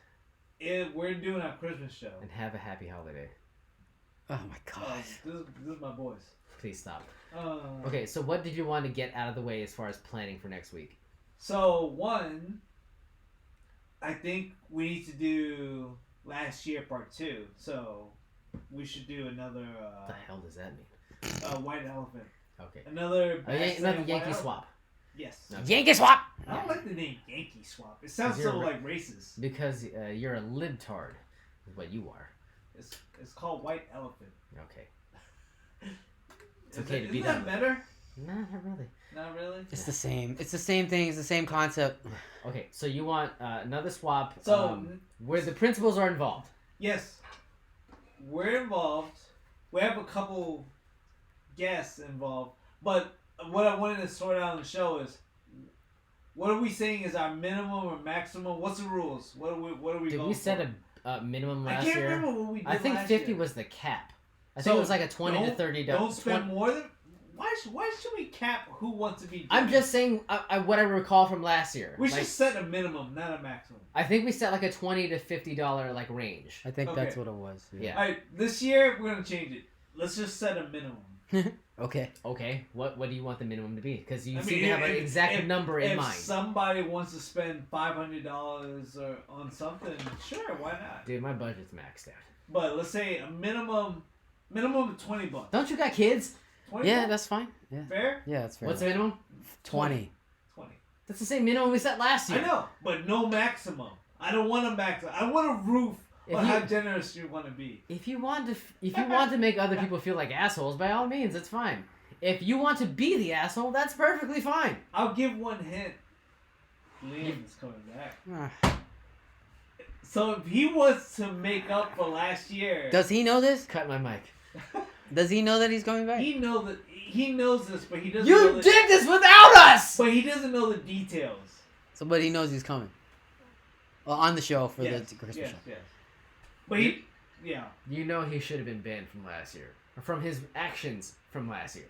we're doing our Christmas show. and have a happy holiday. Oh my god. This is my boys. Please stop. Uh, Okay, so what did you want to get out of the way as far as planning for next week? So one, I think we need to do last year part 2. So we should do another What the hell does that mean? white elephant. Okay. Another Another white Yankee elephant? swap. Yes. Okay. Yankee swap! I don't like the name Yankee Swap. It sounds 'Cause you're so a- like racist. Because you're a libtard, is what you are. It's called White Elephant. Okay. It's okay to Isn't be that done. better? Nah, not really. Not really. It's the same. It's the same thing. It's the same concept. Okay, so you want another swap So- where the principals are involved. Yes, we're involved. We have a couple guests involved, but what I wanted to sort out on the show is, what are we saying is our minimum or maximum? What's the rules? What are we? Did going we set for? a minimum I last can't year? remember what we did. I think last 50 year. was the cap. I So think it was like a 20 to don't- 30. Don't spend more than. Why should we cap who wants to be? I'm doing just saying what I recall from last year. We Like, should set a minimum, not a maximum. I think we set like a $20 to $50 like range. I think Okay. that's what it was. Yeah. All right, this year we're gonna change it. Let's just set a minimum. Okay. Okay, what do you want the minimum to be? Because you I seem mean, to have an if- exact number in If mind. somebody wants to spend $500 or on something, sure, why not? Dude, my budget's maxed out. But let's say a minimum of $20. Don't you got kids? 20 Yeah, bucks? that's fine. Yeah. Fair. Yeah, that's fair. What's the minimum? 20? 20. That's the same minimum we set last year. I know, but no maximum. I don't want a maximum. I want a roof If on you- how generous you want to be. If you want to make other people feel like assholes, by all means, it's fine. If you want to be the asshole, that's perfectly fine. I'll give one hint. Liam is coming back. Ah. So if he wants to make up for last year, Does he know this? Cut my mic. Does he know that he's coming back? he knows this, but he doesn't. You know did this without us! But he doesn't know the details. Somebody he knows he's coming. Well, on the show for Yes, the Christmas yes, show. yes. But he, yeah. You know he should have been banned from last year. Or from his actions from last year.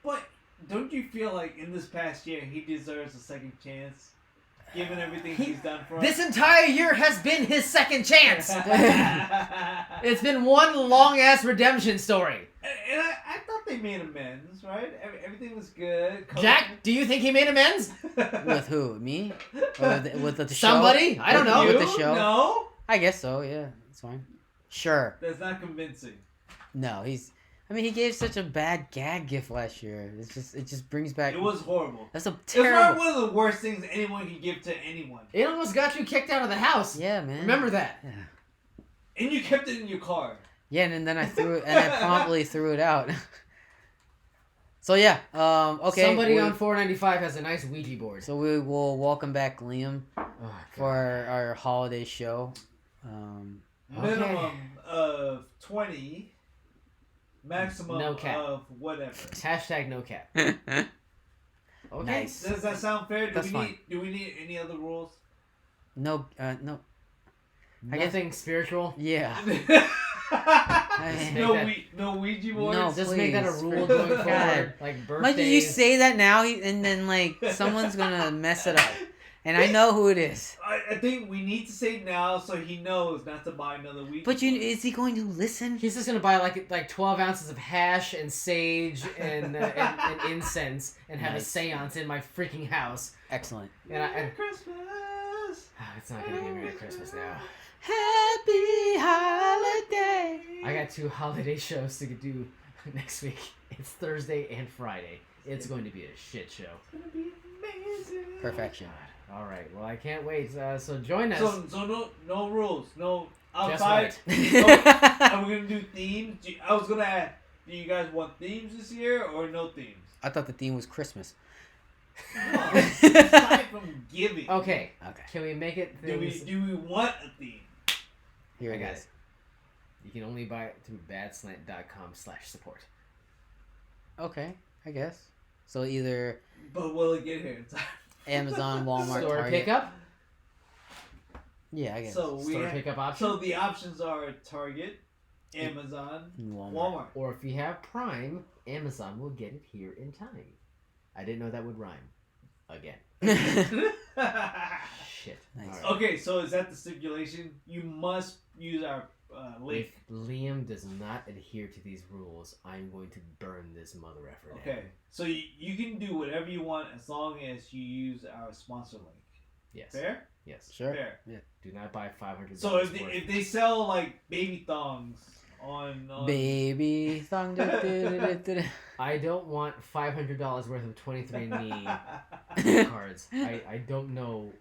But don't you feel like in this past year he deserves a second chance, given everything he's done for us? This entire year has been his second chance! It's been one long-ass redemption story. And I thought they made amends, right? Everything was good. Jack, do you think he made amends? With who? Me? Or with the show? Somebody? I don't know. With You? the show? No. I guess so, yeah. It's fine. Sure. That's not convincing. No, he gave such a bad gag gift last year. It just brings back. It was horrible. That's a It's terrible. probably one of the worst things anyone can give to anyone. It almost got you kicked out of the house. Yeah, man. Remember that. Yeah. And you kept it in your car. Yeah, and then I threw it, and I promptly threw it out. So yeah, okay. Somebody on 495 has a nice Ouija board. So we will welcome back Liam Oh, for our holiday show. Minimum of 20. Maximum No cap. of whatever. Hashtag no cap. Okay. Nice. Does that sound fair? That's fine. Do we need any other rules? No. Nothing spiritual. Yeah. No Ouija boards? No, Just make that a please. rule going God. forward. Like birthdays. Imagine you say that now, and then like someone's gonna mess it up, and I know who it is. I think we need to say it now so he knows not to buy another Ouija But board. is he going to listen? He's just gonna buy like 12 ounces of hash and sage and incense and have Nice. a seance in my freaking house. Excellent. Merry Christmas! It's not gonna be Merry Christmas now. Happy holiday. I got 2 holiday shows to do next week. It's Thursday and Friday. It's going to be a shit show. It's gonna be amazing. Perfection. All right. Well, I can't wait. So join us. So no rules, no Just outside. wait. Are we gonna do themes? I was gonna ask, do you guys want themes this year or no themes? I thought the theme was Christmas. No, aside from giving. Okay. Okay. Can we make it Do things? we want a theme? Here I it got is. it. You can only buy it through badslant.com/support. Okay, I guess. So either But will it get here in time? Amazon, Walmart, Store Target. pickup. Yeah, I guess. So we Store have, pickup option. so the options are Target, Amazon, Walmart. Or if you have Prime, Amazon will get it here in time. I didn't know that would rhyme. Again. Shit. Nice. All right. Okay, so is that the stipulation? You must use our link. If Liam does not adhere to these rules, I'm going to burn this mother effer down. Okay, so you can do whatever you want as long as you use our sponsor link. Yes. Fair? Yes. Sure. Fair. Do not buy $500. So if worth. they sell like baby thongs on Baby thong. I don't want $500 worth of 23andMe cards. I don't know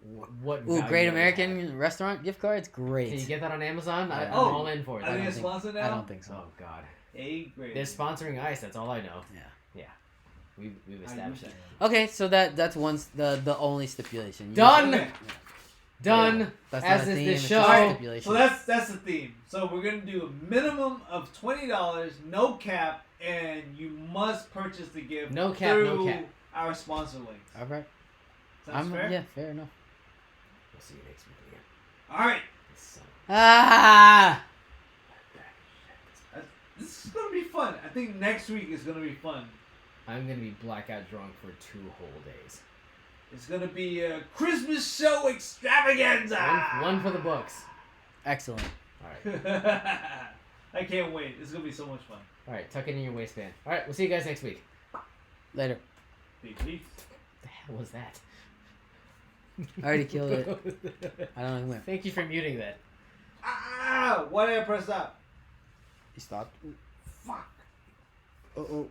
what. Ooh, value Great that would American have. Restaurant gift cards. Great. Can you get that on Amazon? I'm Oh, all in for it. Are they a don't think- sponsor now? I don't think so. Oh God. A great. They're sponsoring Ice. That's all I know. Yeah. We've established that. Okay, so that's the only stipulation. You- Done. Okay. Done. Yeah, that's As not a is theme, this it's show. just a Alright, stipulation. so that's the theme. So we're gonna do a minimum of $20, no cap, and you must purchase the gift No cap, through no cap. our sponsor links. All right. Sounds fair? Yeah, fair enough. We'll see you next week again. All right. So, Ah! This is gonna be fun. I think next week is gonna be fun. I'm gonna be blackout drunk for 2 whole days. It's gonna be a Christmas show extravaganza. One for the books. Excellent. All right. I can't wait. It's gonna be so much fun. All right. Tuck it in your waistband. All right. We'll see you guys next week. Later. Big peace. What the hell was that? I already killed it. I don't know when. Thank you for muting that. Ah! Why did I press that? You stopped. Fuck. Oh.